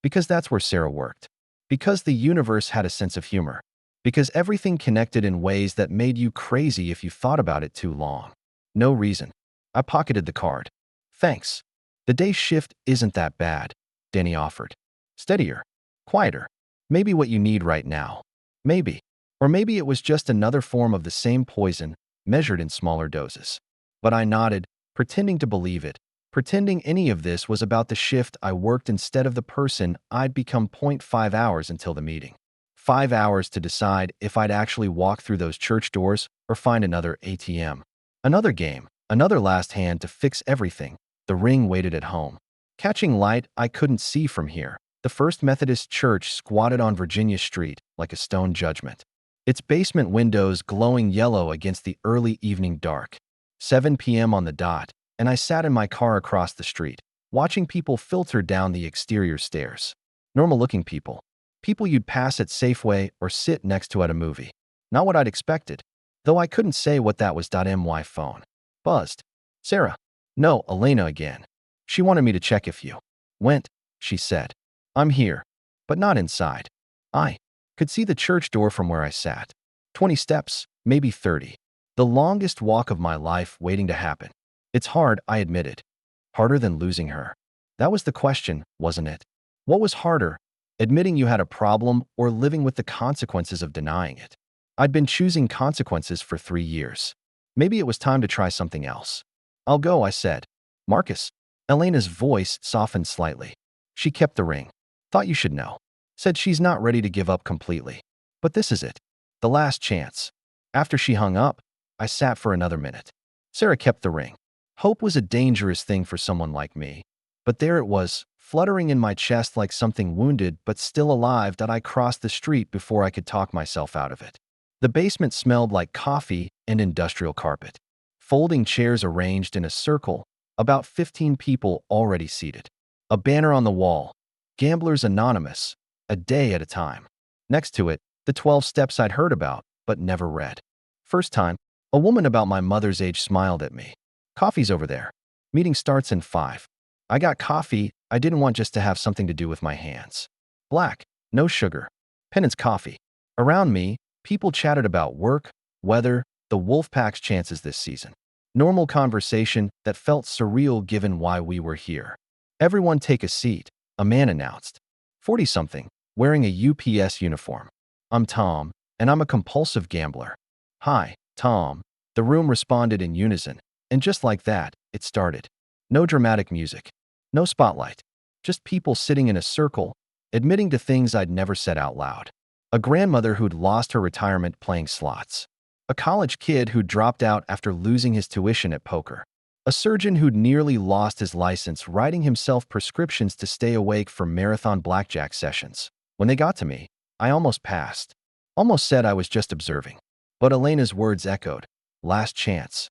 S1: Because that's where Sarah worked. Because the universe had a sense of humor. Because everything connected in ways that made you crazy if you thought about it too long. No reason. I pocketed the card. Thanks. The day shift isn't that bad, Danny offered. Steadier. Quieter. Maybe what you need right now. Maybe. Or maybe it was just another form of the same poison, measured in smaller doses. But I nodded, pretending to believe it, pretending any of this was about the shift I worked instead of the person I'd become. 0.5 hours until the meeting. 5 hours to decide if I'd actually walk through those church doors or find another ATM. Another game, another last hand to fix everything. The ring waited at home. Catching light I couldn't see from here. The First Methodist Church squatted on Virginia Street like a stone judgment. Its basement windows glowing yellow against the early evening dark. 7 p.m. on the dot, and I sat in my car across the street, watching people filter down the exterior stairs. Normal-looking people. People you'd pass at Safeway or sit next to at a movie. Not what I'd expected, though I couldn't say what that was. My phone buzzed. Sarah. No, Elena again. She wanted me to check if you went, she said. I'm here, but not inside. I could see the church door from where I sat. 20 steps, maybe 30. The longest walk of my life waiting to happen. It's hard, I admitted. Harder than losing her. That was the question, wasn't it? What was harder, admitting you had a problem or living with the consequences of denying it. I'd been choosing consequences for 3 years. Maybe it was time to try something else. I'll go, I said. Marcus. Elena's voice softened slightly. She kept the ring. Thought you should know. Said she's not ready to give up completely. But this is it. The last chance. After she hung up, I sat for another minute. Sarah kept the ring. Hope was a dangerous thing for someone like me. But there it was, fluttering in my chest like something wounded but still alive that I crossed the street before I could talk myself out of it. The basement smelled like coffee and industrial carpet. Folding chairs arranged in a circle, about 15 people already seated. A banner on the wall, Gamblers Anonymous, a day at a time. Next to it, the 12 steps I'd heard about, but never read. First time, a woman about my mother's age smiled at me. Coffee's over there. Meeting starts in 5. I got coffee. I didn't want just to have something to do with my hands. Black, no sugar. Penance coffee. Around me, people chatted about work, weather, the Wolfpack's chances this season. Normal conversation that felt surreal given why we were here. Everyone take a seat, a man announced. 40-something, wearing a UPS uniform. I'm Tom, and I'm a compulsive gambler. Hi, Tom. The room responded in unison, and just like that, it started. No dramatic music. No spotlight. Just people sitting in a circle, admitting to things I'd never said out loud. A grandmother who'd lost her retirement playing slots. A college kid who'd dropped out after losing his tuition at poker. A surgeon who'd nearly lost his license writing himself prescriptions to stay awake for marathon blackjack sessions. When they got to me, I almost passed. Almost said I was just observing. But Elena's words echoed. Last chance.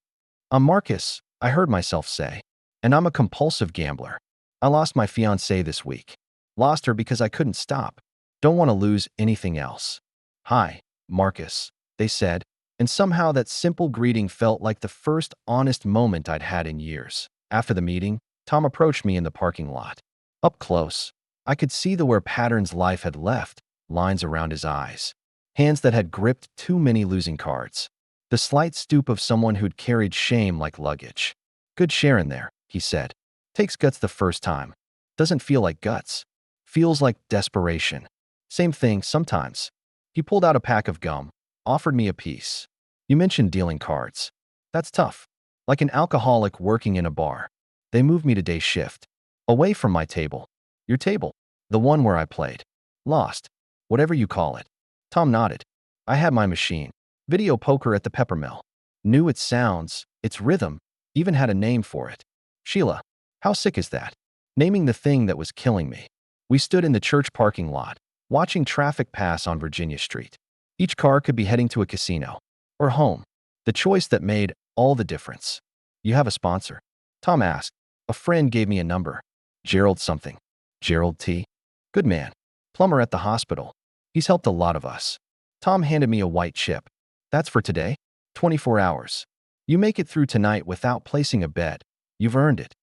S1: I'm Marcus, I heard myself say. And I'm a compulsive gambler. I lost my fiancée this week. Lost her because I couldn't stop. Don't want to lose anything else. Hi, Marcus, they said, and somehow that simple greeting felt like the first honest moment I'd had in years. After the meeting, Tom approached me in the parking lot. Up close, I could see the where patterns life had left, lines around his eyes. Hands that had gripped too many losing cards. The slight stoop of someone who'd carried shame like luggage. Good sharing there, he said. Takes guts the first time. Doesn't feel like guts. Feels like desperation. Same thing sometimes. He pulled out a pack of gum, offered me a piece. You mentioned dealing cards. That's tough. Like an alcoholic working in a bar. They moved me to day shift. Away from my table. Your table. The one where I played. Lost. Whatever you call it. Tom nodded. I had my machine. Video poker at the Peppermill. Knew its sounds, its rhythm, even had a name for it. Sheila. How sick is that? Naming the thing that was killing me. We stood in the church parking lot, watching traffic pass on Virginia Street. Each car could be heading to a casino. Or home. The choice that made all the difference. You have a sponsor? Tom asked. A friend gave me a number. Gerald something. Gerald T. Good man. Plumber at the hospital. He's helped a lot of us. Tom handed me a white chip. That's for today? 24 hours. You make it through tonight without placing a bet. You've earned it.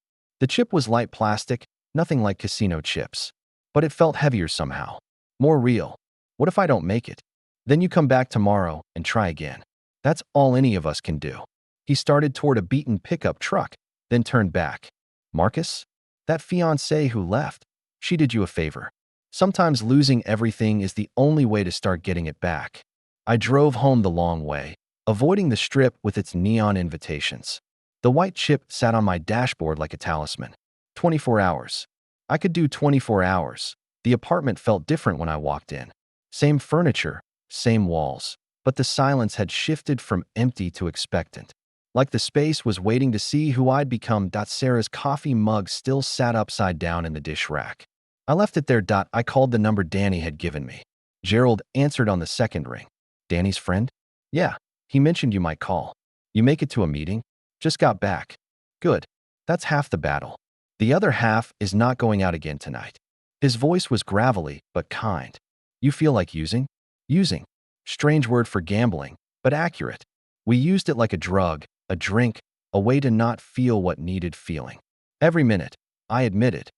S1: The chip was light plastic, nothing like casino chips. But it felt heavier somehow. More real. What if I don't make it? Then you come back tomorrow and try again. That's all any of us can do. He started toward a beaten pickup truck, then turned back. Marcus? That fiancée who left. She did you a favor. Sometimes losing everything is the only way to start getting it back. I drove home the long way, avoiding the strip with its neon invitations. The white chip sat on my dashboard like a talisman. 24 hours. I could do 24 hours. The apartment felt different when I walked in. Same furniture, same walls, but the silence had shifted from empty to expectant. Like the space was waiting to see who I'd become. Sarah's coffee mug still sat upside down in the dish rack. I left it there. I called the number Danny had given me. Gerald answered on the second ring. Danny's friend? Yeah, he mentioned you might call. You make it to a meeting? Just got back. Good. That's half the battle. The other half is not going out again tonight. His voice was gravelly, but kind. You feel like using? Using. Strange word for gambling, but accurate. We used it like a drug, a drink, a way to not feel what needed feeling. Every minute, I admitted.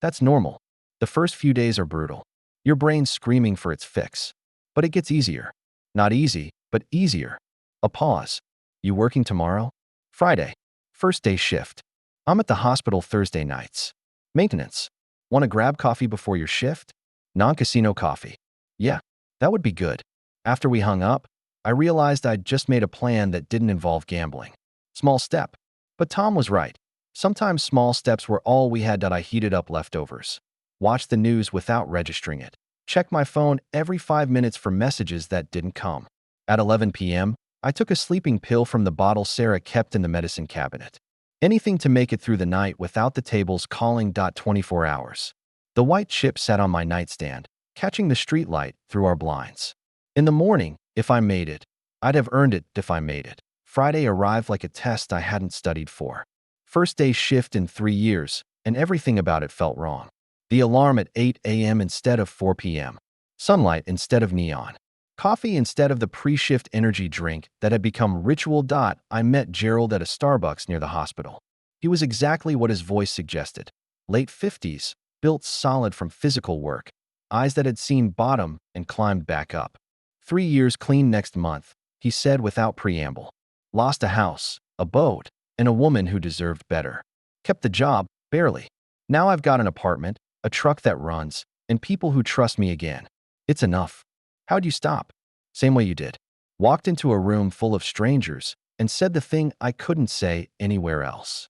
S1: That's normal. The first few days are brutal. Your brain's screaming for its fix. But it gets easier. Not easy, but easier. A pause. You working tomorrow? Friday. First day shift. I'm at the hospital Thursday nights. Maintenance. Want to grab coffee before your shift? Non-casino coffee. Yeah, that would be good. After we hung up, I realized I'd just made a plan that didn't involve gambling. Small step. But Tom was right. Sometimes small steps were all we had. I heated up leftovers. Watched the news without registering it. Checked my phone every 5 minutes for messages that didn't come. At 11 p.m., I took a sleeping pill from the bottle Sarah kept in the medicine cabinet. Anything to make it through the night without the tables calling. 24 hours. The white chip sat on my nightstand, catching the streetlight through our blinds. In the morning, if I made it, I'd have earned it if I made it. Friday arrived like a test I hadn't studied for. First day shift in 3 years, and everything about it felt wrong. The alarm at 8 a.m. instead of 4 p.m. Sunlight instead of neon. Coffee instead of the pre-shift energy drink that had become ritual. I met Gerald at a Starbucks near the hospital. He was exactly what his voice suggested. Late 50s, built solid from physical work, eyes that had seen bottom and climbed back up. 3 years clean next month, he said without preamble. Lost a house, a boat, and a woman who deserved better. Kept the job, barely. Now I've got an apartment, a truck that runs, and people who trust me again. It's enough. How'd you stop? Same way you did. Walked into a room full of strangers and said the thing I couldn't say anywhere else.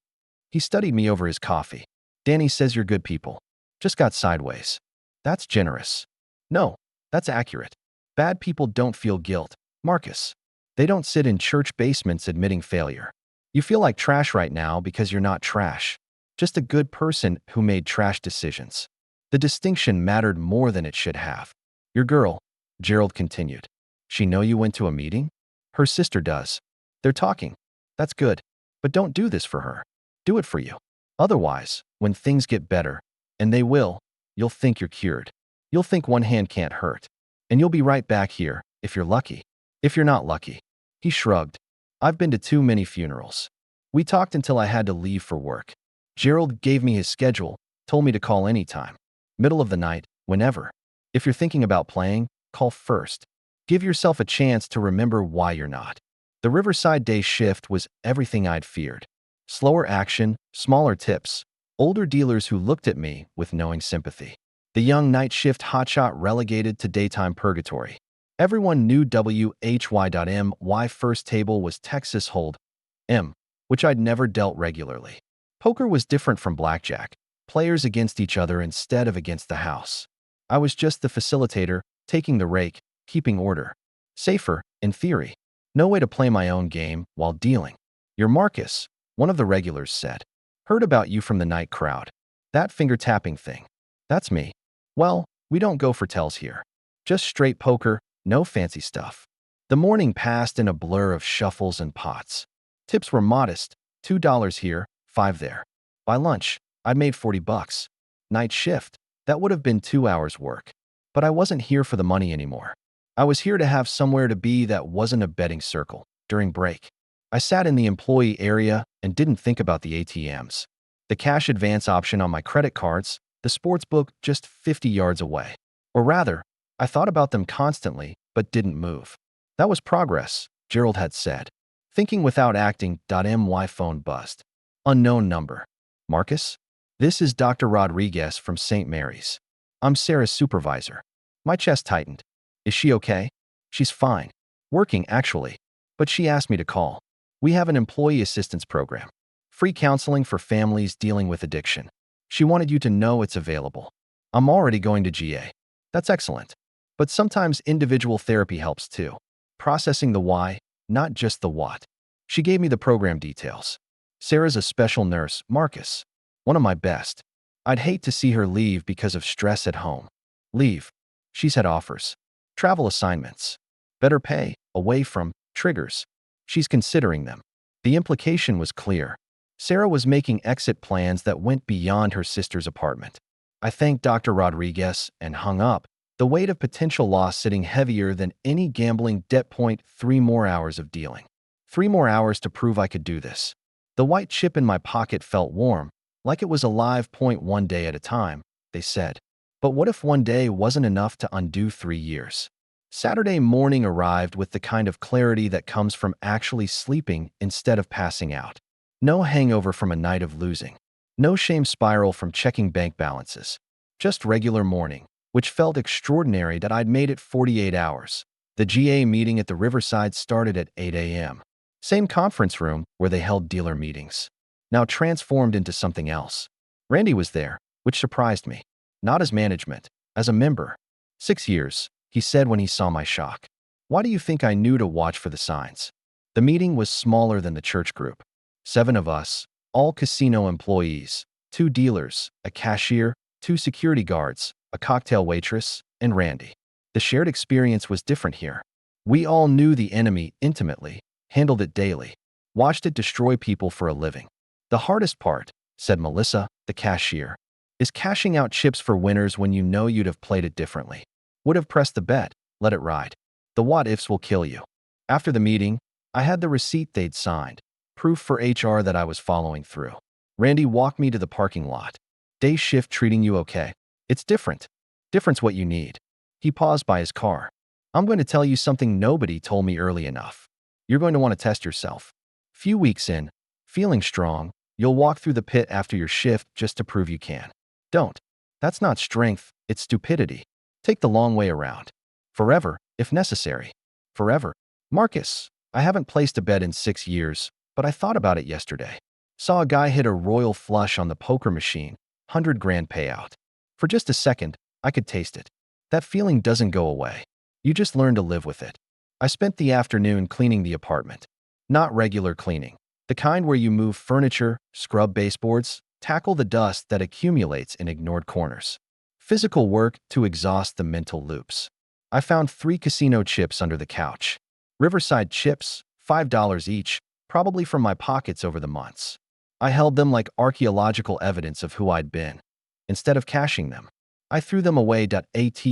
S1: He studied me over his coffee. Danny says you're good people. Just got sideways. That's generous. No, that's accurate. Bad people don't feel guilt, Marcus. They don't sit in church basements admitting failure. You feel like trash right now because you're not trash. Just a good person who made trash decisions. The distinction mattered more than it should have. Your girl, Gerald continued. She know you went to a meeting? Her sister does. They're talking. That's good. But don't do this for her. Do it for you. Otherwise, when things get better, and they will, you'll think you're cured. You'll think one hand can't hurt. And you'll be right back here, if you're lucky. If you're not lucky. He shrugged. I've been to too many funerals. We talked until I had to leave for work. Gerald gave me his schedule, told me to call anytime. Middle of the night, whenever. If you're thinking about playing, call first. Give yourself a chance to remember why you're not. The Riverside day shift was everything I'd feared. Slower action, smaller tips, older dealers who looked at me with knowing sympathy. The young night shift hotshot relegated to daytime purgatory. Everyone knew WHY.MY first table was Texas Hold''em, which I'd never dealt regularly. Poker was different from blackjack, players against each other instead of against the house. I was just the facilitator, taking the rake, keeping order. Safer, in theory. No way to play my own game while dealing. You're Marcus, one of the regulars said. Heard about you from the night crowd. That finger-tapping thing. That's me. Well, we don't go for tells here. Just straight poker, no fancy stuff. The morning passed in a blur of shuffles and pots. Tips were modest, $2 here, $5 there. By lunch, I'd made $40. Night shift, that would have been 2 hours work. But I wasn't here for the money anymore. I was here to have somewhere to be that wasn't a betting circle. During break, I sat in the employee area and didn't think about the ATMs. The cash advance option on my credit cards, the sports book just 50 yards away. Or rather, I thought about them constantly, but didn't move. That was progress, Gerald had said. Thinking without acting. My phone buzzed. Unknown number. Marcus? This is Dr. Rodriguez from St. Mary's. I'm Sarah's supervisor. My chest tightened. Is she okay? She's fine. Working, actually. But she asked me to call. We have an employee assistance program. Free counseling for families dealing with addiction. She wanted you to know it's available. I'm already going to GA. That's excellent. But sometimes individual therapy helps too. Processing the why, not just the what. She gave me the program details. Sarah's a special nurse, Marcus. One of my best. I'd hate to see her leave because of stress at home. Leave. She's had offers. Travel assignments. Better pay, away from triggers. She's considering them. The implication was clear. Sarah was making exit plans that went beyond her sister's apartment. I thanked Dr. Rodriguez and hung up, the weight of potential loss sitting heavier than any gambling debt. 3 more hours of dealing. 3 more hours to prove I could do this. The white chip in my pocket felt warm, like it was alive. 1 day at a time, they said. But what if 1 day wasn't enough to undo 3 years? Saturday morning arrived with the kind of clarity that comes from actually sleeping instead of passing out. No hangover from a night of losing. No shame spiral from checking bank balances. Just regular morning, which felt extraordinary that I'd made it 48 hours. The GA meeting at the Riverside started at 8 a.m. Same conference room where they held dealer meetings, now transformed into something else. Randy was there, which surprised me. Not as management, as a member. 6 years, he said when he saw my shock. Why do you think I knew to watch for the signs? The meeting was smaller than the church group. 7 of us, all casino employees, 2 dealers, a cashier, 2 security guards, a cocktail waitress, and Randy. The shared experience was different here. We all knew the enemy intimately, handled it daily, watched it destroy people for a living. The hardest part, said Melissa, the cashier, is cashing out chips for winners when you know you'd have played it differently. Would have pressed the bet, let it ride. The what-ifs will kill you. After the meeting, I had the receipt they'd signed, proof for HR that I was following through. Randy walked me to the parking lot. Day shift treating you okay? It's different. Different's what you need. He paused by his car. I'm going to tell you something nobody told me early enough. You're going to want to test yourself. Few weeks in, feeling strong, you'll walk through the pit after your shift just to prove you can. Don't. That's not strength, it's stupidity. Take the long way around. Forever, if necessary. Forever. Marcus, I haven't placed a bet in 6 years, but I thought about it yesterday. Saw a guy hit a royal flush on the poker machine, 100 grand payout. For just a second, I could taste it. That feeling doesn't go away. You just learn to live with it. I spent the afternoon cleaning the apartment. Not regular cleaning. The kind where you move furniture, scrub baseboards, tackle the dust that accumulates in ignored corners. Physical work to exhaust the mental loops. I found 3 casino chips under the couch. Riverside chips, $5 each, probably from my pockets over the months. I held them like archaeological evidence of who I'd been. Instead of cashing them, I threw them away. At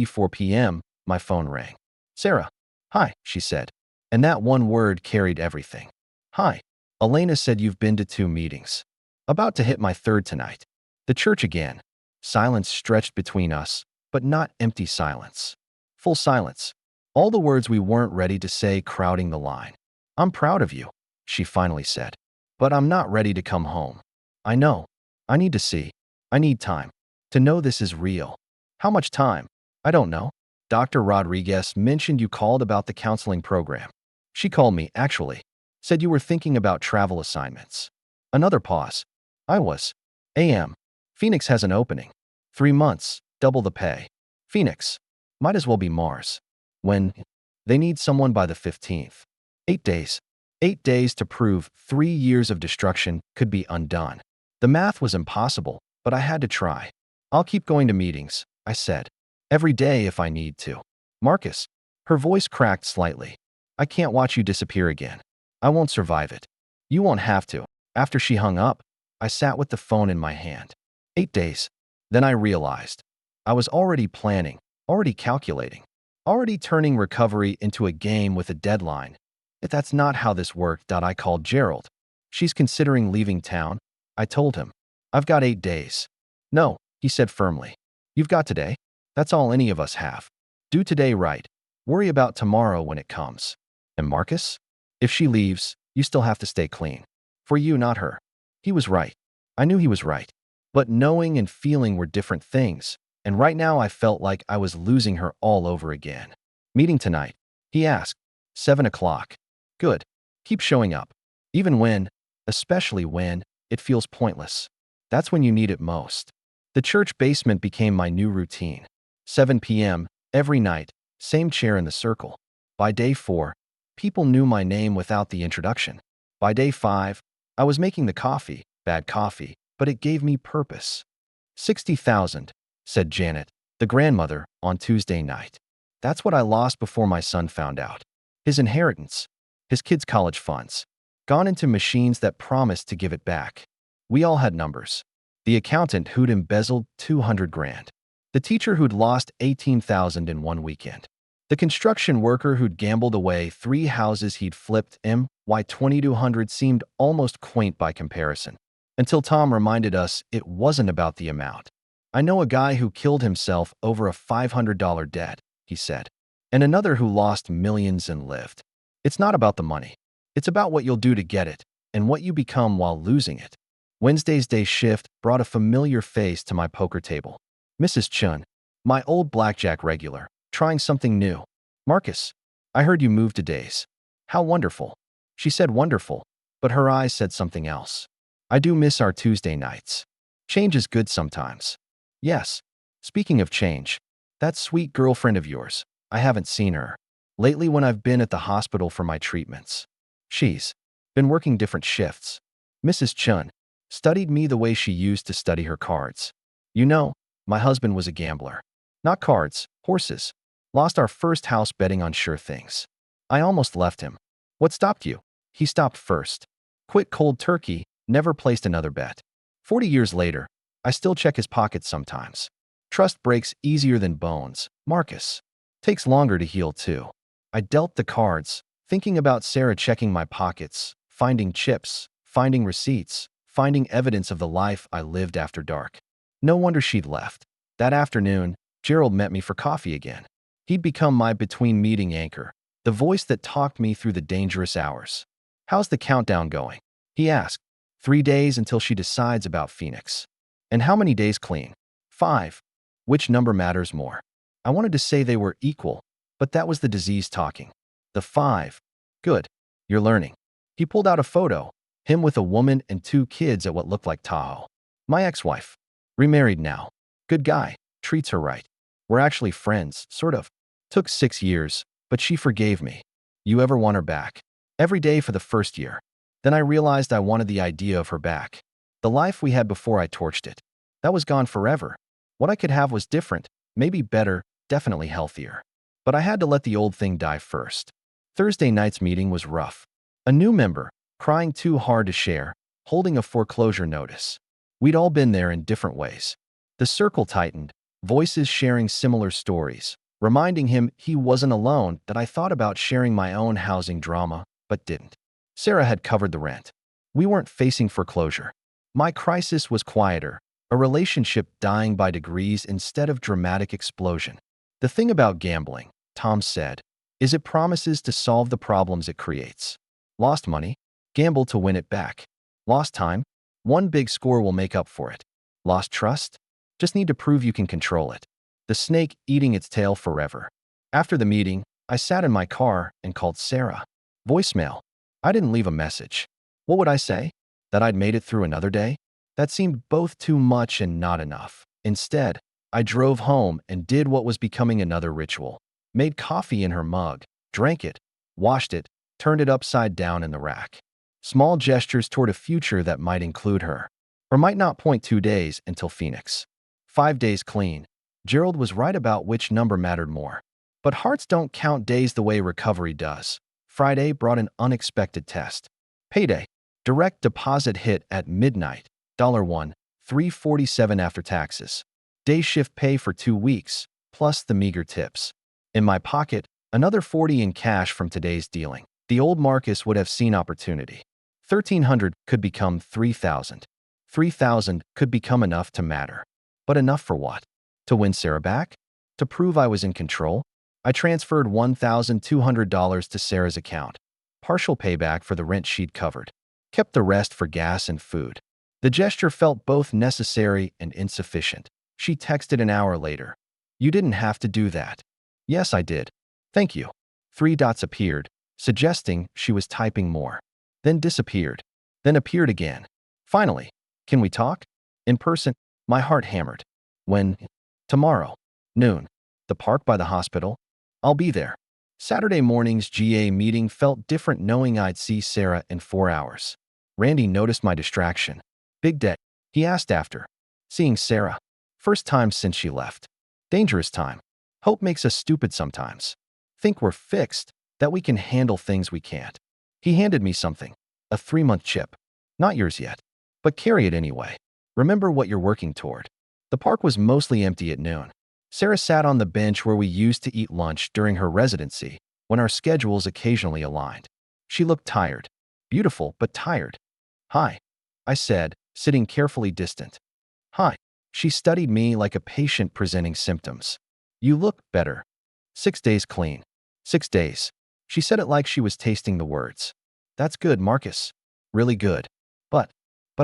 S1: 4 p.m., my phone rang. Sarah. Hi, she said. And that one word carried everything. Hi. Elena said you've been to 2 meetings. About to hit my 3rd tonight. The church again. Silence stretched between us, but not empty silence. Full silence. All the words we weren't ready to say crowding the line. I'm proud of you, she finally said. But I'm not ready to come home. I know. I need to see. I need time. To know this is real. How much time? I don't know. Dr. Rodriguez mentioned you called about the counseling program. She called me, actually. Said you were thinking about travel assignments. Another pause. I was. AM. Phoenix has an opening. 3 months, double the pay. Phoenix. Might as well be Mars. When? They need someone by the 15th. 8 days. 8 days to prove 3 years of destruction could be undone. The math was impossible, but I had to try. I'll keep going to meetings, I said. Every day if I need to. Marcus. Her voice cracked slightly. I can't watch you disappear again. I won't survive it. You won't have to. After she hung up, I sat with the phone in my hand. 8 days. Then I realized. I was already planning, already calculating, already turning recovery into a game with a deadline. If that's not how this worked, I called Gerald. She's considering leaving town. I told him. I've got 8 days. No, he said firmly. You've got today. That's all any of us have. Do today right. Worry about tomorrow when it comes. And Marcus? If she leaves, you still have to stay clean. For you, not her. He was right. I knew he was right. But knowing and feeling were different things, and right now I felt like I was losing her all over again. Meeting tonight? He asked. 7 o'clock. Good. Keep showing up. Even when, especially when, it feels pointless. That's when you need it most. The church basement became my new routine. 7 p.m., every night, same chair in the circle. By day 4, people knew my name without the introduction. By day 5, I was making the coffee, bad coffee, but it gave me purpose. 60,000, said Janet, the grandmother, on Tuesday night. That's what I lost before my son found out. His inheritance, his kids' college funds, gone into machines that promised to give it back. We all had numbers. The accountant who'd embezzled 200 grand. The teacher who'd lost 18,000 in one weekend. The construction worker who'd gambled away 3 houses he'd flipped. Why 2,200 seemed almost quaint by comparison. Until Tom reminded us it wasn't about the amount. I know a guy who killed himself over a $500 debt, he said. And another who lost millions and lived. It's not about the money. It's about what you'll do to get it, and what you become while losing it. Wednesday's day shift brought a familiar face to my poker table. Mrs. Chun. My old blackjack regular, trying something new. Marcus, I heard you moved to Days. How wonderful. She said wonderful, but her eyes said something else. I do miss our Tuesday nights. Change is good sometimes. Yes. Speaking of change, that sweet girlfriend of yours, I haven't seen her lately when I've been at the hospital for my treatments. She's been working different shifts. Mrs. Chun studied me the way she used to study her cards. You know, my husband was a gambler. Not cards, horses. Lost our first house betting on sure things. I almost left him. What stopped you? He stopped first. Quit cold turkey, never placed another bet. 40 years later, I still check his pockets sometimes. Trust breaks easier than bones, Marcus. Takes longer to heal too. I dealt the cards, thinking about Sarah checking my pockets, finding chips, finding receipts, finding evidence of the life I lived after dark. No wonder she'd left. That afternoon, Gerald met me for coffee again. He'd become my between-meeting anchor, the voice that talked me through the dangerous hours. How's the countdown going? He asked. 3 days until she decides about Phoenix. And how many days clean? 5. Which number matters more? I wanted to say they were equal, but that was the disease talking. The 5. Good. You're learning. He pulled out a photo, him with a woman and 2 kids at what looked like Tahoe. My ex-wife. Remarried now. Good guy. Treats her right. We're actually friends, sort of. Took 6 years, but she forgave me. You ever want her back? Every day for the first year. Then I realized I wanted the idea of her back. The life we had before I torched it. That was gone forever. What I could have was different, maybe better, definitely healthier. But I had to let the old thing die first. Thursday night's meeting was rough. A new member, crying too hard to share, holding a foreclosure notice. We'd all been there in different ways. The circle tightened, voices sharing similar stories, reminding him he wasn't alone, that I thought about sharing my own housing drama, but didn't. Sarah had covered the rent. We weren't facing foreclosure. My crisis was quieter, a relationship dying by degrees instead of dramatic explosion. The thing about gambling, Tom said, is it promises to solve the problems it creates. Lost money? Gamble to win it back. Lost time? One big score will make up for it. Lost trust? Just need to prove you can control it. The snake eating its tail forever. After the meeting, I sat in my car and called Sarah. Voicemail. I didn't leave a message. What would I say? That I'd made it through another day? That seemed both too much and not enough. Instead, I drove home and did what was becoming another ritual. Made coffee in her mug, drank it, washed it, turned it upside down in the rack. Small gestures toward a future that might include her, or might not. 2 days until Phoenix. 5 days clean. Gerald was right about which number mattered more. But hearts don't count days the way recovery does. Friday brought an unexpected test. Payday. Direct deposit hit at midnight. $1, $3.47 after taxes. Day shift pay for 2 weeks, plus the meager tips. In my pocket, another $40 in cash from today's dealing. The old Marcus would have seen opportunity. $1,300 could become $3,000. $3,000 could become enough to matter. But enough for what? To win Sarah back? To prove I was in control? I transferred $1,200 to Sarah's account. Partial payback for the rent she'd covered. Kept the rest for gas and food. The gesture felt both necessary and insufficient. She texted an hour later. You didn't have to do that. Yes, I did. Thank you. 3 dots appeared, suggesting she was typing more. Then disappeared. Then appeared again. Finally, can we talk? In person? My heart hammered. When? Tomorrow. Noon. The park by the hospital? I'll be there. Saturday morning's GA meeting felt different knowing I'd see Sarah in 4 hours. Randy noticed my distraction. Big day, he asked after. Seeing Sarah. First time since she left. Dangerous time. Hope makes us stupid sometimes. Think we're fixed, that we can handle things we can't. He handed me something. A 3-month chip. Not yours yet. But carry it anyway. Remember what you're working toward. The park was mostly empty at noon. Sarah sat on the bench where we used to eat lunch during her residency, when our schedules occasionally aligned. She looked tired. Beautiful, but tired. Hi, I said, sitting carefully distant. Hi. She studied me like a patient presenting symptoms. You look better. 6 days clean. 6 days. She said it like she was tasting the words. That's good, Marcus. Really good. But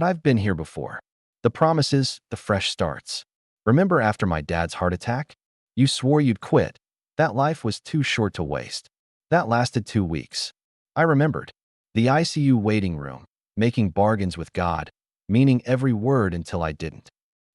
S1: I've been here before. The promises, the fresh starts. Remember after my dad's heart attack? You swore you'd quit. That life was too short to waste. That lasted 2 weeks. I remembered. The ICU waiting room, making bargains with God, meaning every word until I didn't.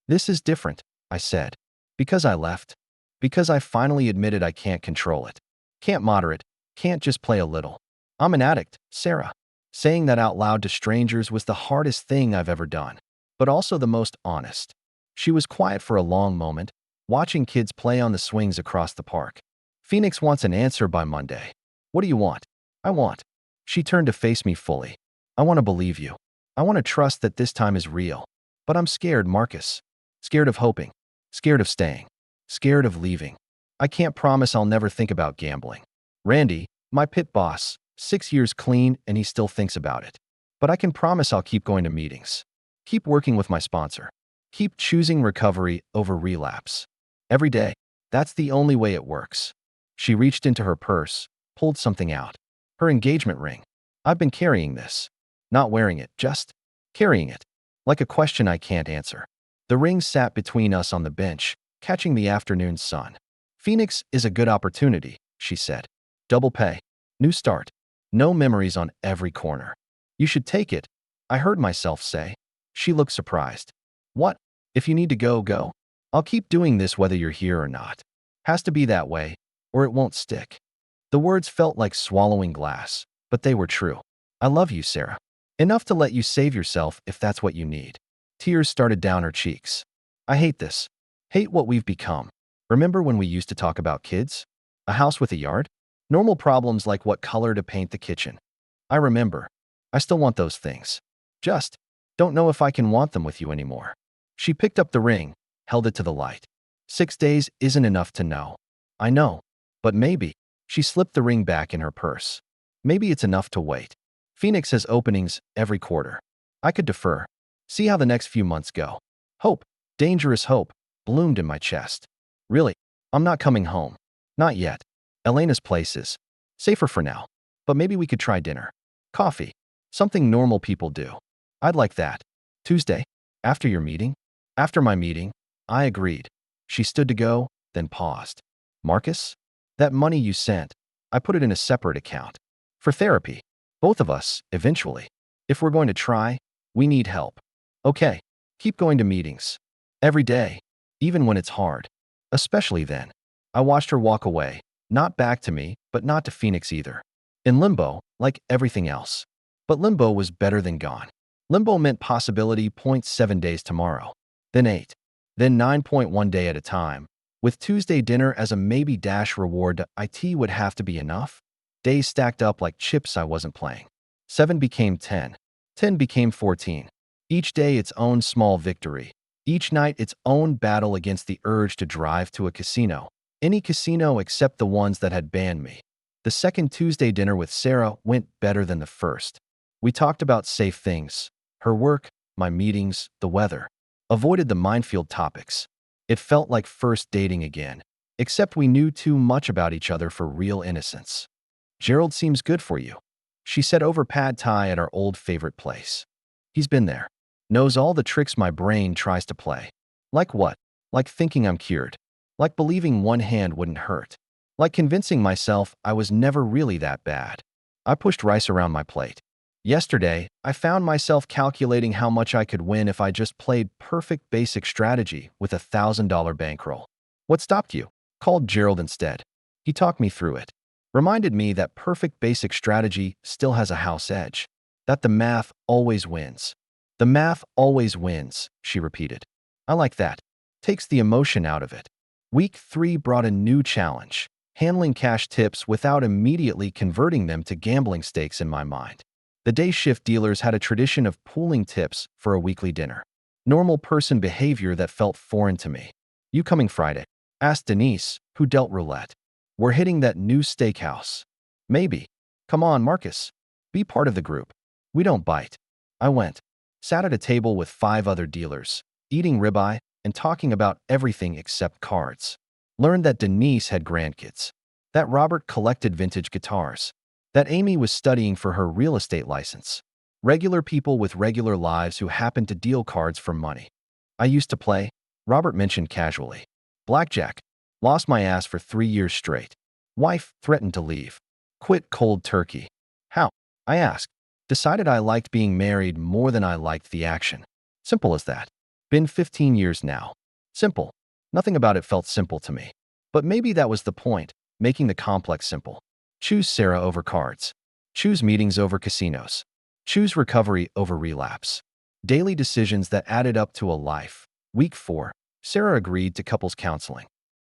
S1: This is different, I said. Because I left. Because I finally admitted I can't control it. Can't moderate. Can't just play a little. I'm an addict, Sarah. Saying that out loud to strangers was the hardest thing I've ever done, but also the most honest. She was quiet for a long moment, watching kids play on the swings across the park. Phoenix wants an answer by Monday. What do you want? I want. She turned to face me fully. I want to believe you. I want to trust that this time is real. But I'm scared, Marcus. Scared of hoping. Scared of staying. Scared of leaving. I can't promise I'll never think about gambling. Randy, my pit boss, 6 years clean and he still thinks about it. But I can promise I'll keep going to meetings. Keep working with my sponsor. Keep choosing recovery over relapse. Every day. That's the only way it works. She reached into her purse, pulled something out. Her engagement ring. I've been carrying this. Not wearing it, just carrying it. Like a question I can't answer. The ring sat between us on the bench, catching the afternoon sun. Phoenix is a good opportunity, she said. Double pay. New start. No memories on every corner. You should take it, I heard myself say. She looked surprised. What? If you need to go, go. I'll keep doing this whether you're here or not. Has to be that way, or it won't stick. The words felt like swallowing glass, but they were true. I love you, Sarah. Enough to let you save yourself if that's what you need. Tears started down her cheeks. I hate this. Hate what we've become. Remember when we used to talk about kids? A house with a yard? Normal problems like what color to paint the kitchen. I remember. I still want those things. Just don't know if I can want them with you anymore. She picked up the ring, held it to the light. 6 days isn't enough to know. I know. But maybe. She slipped the ring back in her purse. Maybe it's enough to wait. Phoenix has openings every quarter. I could defer. See how the next few months go. Hope, dangerous hope, bloomed in my chest. Really, I'm not coming home. Not yet. Elena's place is safer for now. But maybe we could try dinner. Coffee. Something normal people do. I'd like that. Tuesday? After your meeting? After my meeting, I agreed. She stood to go, then paused. Marcus? That money you sent, I put it in a separate account. For therapy. Both of us, eventually. If we're going to try, we need help. Okay. Keep going to meetings. Every day. Even when it's hard. Especially then. I watched her walk away. Not back to me, but not to Phoenix either. In limbo, like everything else. But limbo was better than gone. Limbo meant possibility 0.7 days tomorrow. Then 8. Then 9.1 day at a time. With Tuesday dinner as a maybe dash reward, IT would have to be enough. Days stacked up like chips I wasn't playing. 7 became 10. 10 became 14. Each day its own small victory. Each night its own battle against the urge to drive to a casino. Any casino except the ones that had banned me. The second Tuesday dinner with Sarah went better than the first. We talked about safe things. Her work, my meetings, the weather. Avoided the minefield topics. It felt like first dating again, except we knew too much about each other for real innocence. Gerald seems good for you, she said over pad thai at our old favorite place. He's been there. Knows all the tricks my brain tries to play. Like what? Like thinking I'm cured. Like believing one hand wouldn't hurt. Like convincing myself I was never really that bad. I pushed rice around my plate. Yesterday, I found myself calculating how much I could win if I just played perfect basic strategy with a $1,000 bankroll. What stopped you? Called Gerald instead. He talked me through it. Reminded me that perfect basic strategy still has a house edge. That the math always wins. The math always wins, she repeated. I like that. Takes the emotion out of it. Week 3 brought a new challenge. Handling cash tips without immediately converting them to gambling stakes in my mind. The day shift dealers had a tradition of pooling tips for a weekly dinner. Normal person behavior that felt foreign to me. You coming Friday? Asked Denise, who dealt roulette. We're hitting that new steakhouse. Maybe. Come on, Marcus. Be part of the group. We don't bite. I went. Sat at a table with 5 other dealers, eating ribeye and talking about everything except cards. Learned that Denise had grandkids. That Robert collected vintage guitars. That Amy was studying for her real estate license. Regular people with regular lives who happened to deal cards for money. I used to play, Robert mentioned casually. Blackjack. Lost my ass for 3 years straight. Wife threatened to leave. Quit cold turkey. How? I asked. Decided I liked being married more than I liked the action. Simple as that. Been 15 years now. Simple. Nothing about it felt simple to me. But maybe that was the point, making the complex simple. Choose Sarah over cards. Choose meetings over casinos. Choose recovery over relapse. Daily decisions that added up to a life. Week 4, Sarah agreed to couples counseling.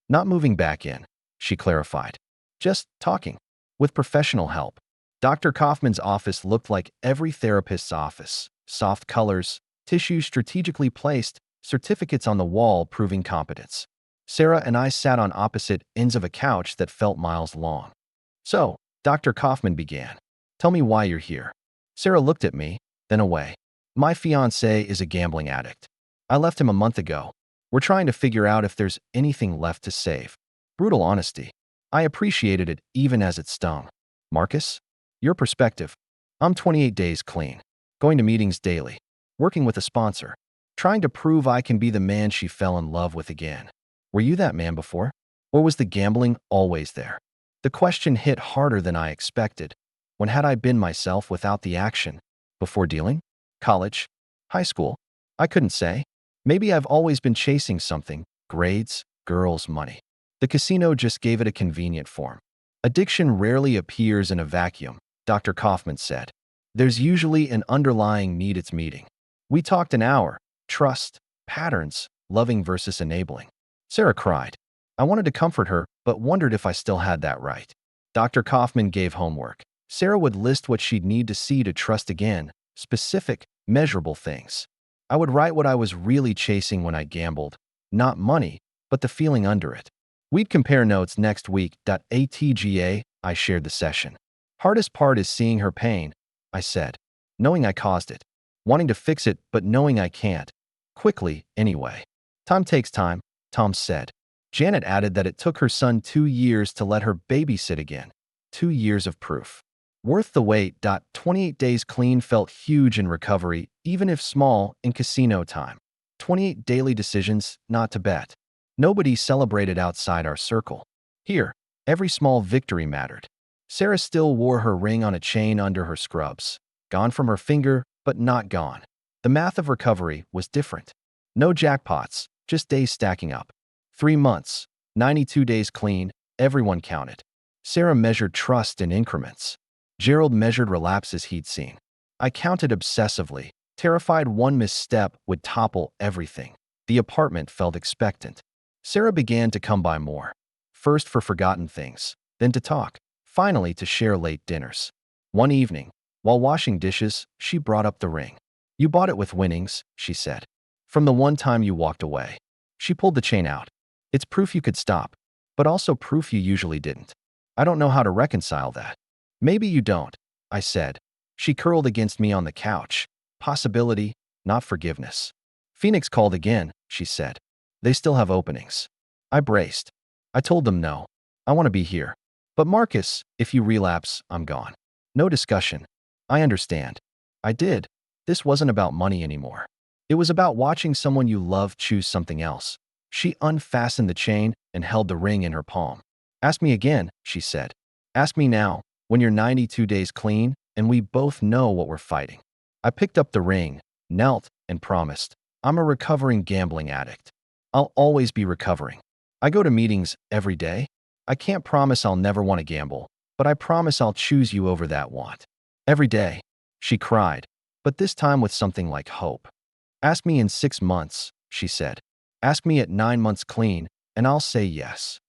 S1: Not moving back in, she clarified. Just talking. With professional help. Dr. Kaufman's office looked like every therapist's office. Soft colors, tissues strategically placed, certificates on the wall proving competence. Sarah and I sat on opposite ends of a couch that felt miles long. So, Dr. Kaufman began. Tell me why you're here. Sarah looked at me, then away. My fiancé is a gambling addict. I left him a month ago. We're trying to figure out if there's anything left to save. Brutal honesty. I appreciated it even as it stung. Marcus? Your perspective. I'm 28 days clean. Going to meetings daily. Working with a sponsor. Trying to prove I can be the man she fell in love with again. Were you that man before? Or was the gambling always there? The question hit harder than I expected. When had I been myself without the action? Before dealing? College? High school? I couldn't say. Maybe I've always been chasing something. Grades, girls, money. The casino just gave it a convenient form. Addiction rarely appears in a vacuum, Dr. Kaufman said. There's usually an underlying need it's meeting. We talked an hour. Trust, patterns, loving versus enabling. Sarah cried. I wanted to comfort her, but wondered if I still had that right. Dr. Kaufman gave homework. Sarah would list what she'd need to see to trust again, specific, measurable things. I would write what I was really chasing when I gambled, not money, but the feeling under it. We'd compare notes next week. ATGA, I shared the session. Hardest part is seeing her pain, I said. Knowing I caused it. Wanting to fix it, but knowing I can't. Quickly, anyway. Time takes time, Tom said. Janet added that it took her son 2 years to let her babysit again. 2 years of proof. Worth the wait. 28 days clean felt huge in recovery, even if small, in casino time. 28 daily decisions not to bet. Nobody celebrated outside our circle. Here, every small victory mattered. Sarah still wore her ring on a chain under her scrubs. Gone from her finger, but not gone. The math of recovery was different. No jackpots, just days stacking up. 3 months, 92 days clean, everyone counted. Sarah measured trust in increments. Gerald measured relapses he'd seen. I counted obsessively, terrified one misstep would topple everything. The apartment felt expectant. Sarah began to come by more. First for forgotten things, then to talk, finally to share late dinners. One evening, while washing dishes, she brought up the ring. You bought it with winnings, she said. From the one time you walked away. She pulled the chain out. It's proof you could stop, but also proof you usually didn't. I don't know how to reconcile that. Maybe you don't, I said. She curled against me on the couch. Possibility, not forgiveness. Phoenix called again, she said. They still have openings. I braced. I told them no. I want to be here. But Marcus, if you relapse, I'm gone. No discussion. I understand. I did. This wasn't about money anymore. It was about watching someone you love choose something else. She unfastened the chain and held the ring in her palm. Ask me again, she said. Ask me now, when you're 92 days clean, and we both know what we're fighting. I picked up the ring, knelt, and promised. I'm a recovering gambling addict. I'll always be recovering. I go to meetings every day. I can't promise I'll never want to gamble, but I promise I'll choose you over that want. Every day. She cried, but this time with something like hope. Ask me in 6 months, she said. Ask me at 9 months clean, and I'll say yes.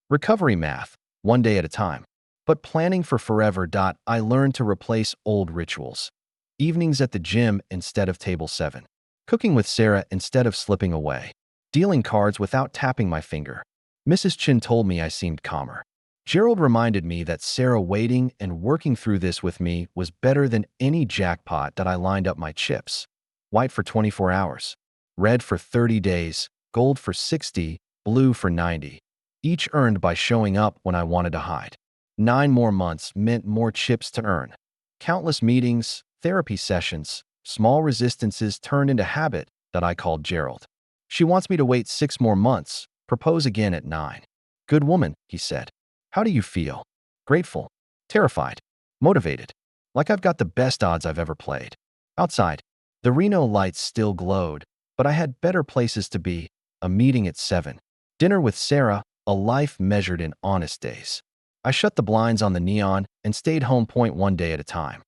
S1: Recovery math, one day at a time. But planning for forever. I learned to replace old rituals. Evenings at the gym instead of table 7. Cooking with Sarah instead of slipping away. Dealing cards without tapping my finger. Mrs. Chin told me I seemed calmer. Gerald reminded me that Sarah waiting and working through this with me was better than any jackpot that I lined up my chips. White for 24 hours. Red for 30 days. Gold for 60. Blue for 90. Each earned by showing up when I wanted to hide. 9 more months meant more chips to earn. Countless meetings, therapy sessions, small resistances turned into habit that I called Gerald. She wants me to wait 6 more months, propose again at 9. Good woman, he said. How do you feel? Grateful, terrified, motivated, like I've got the best odds I've ever played. Outside, the Reno lights still glowed, but I had better places to be, a meeting at 7, dinner with Sarah, a life measured in honest days. I shut the blinds on the neon and stayed home point one day at a time.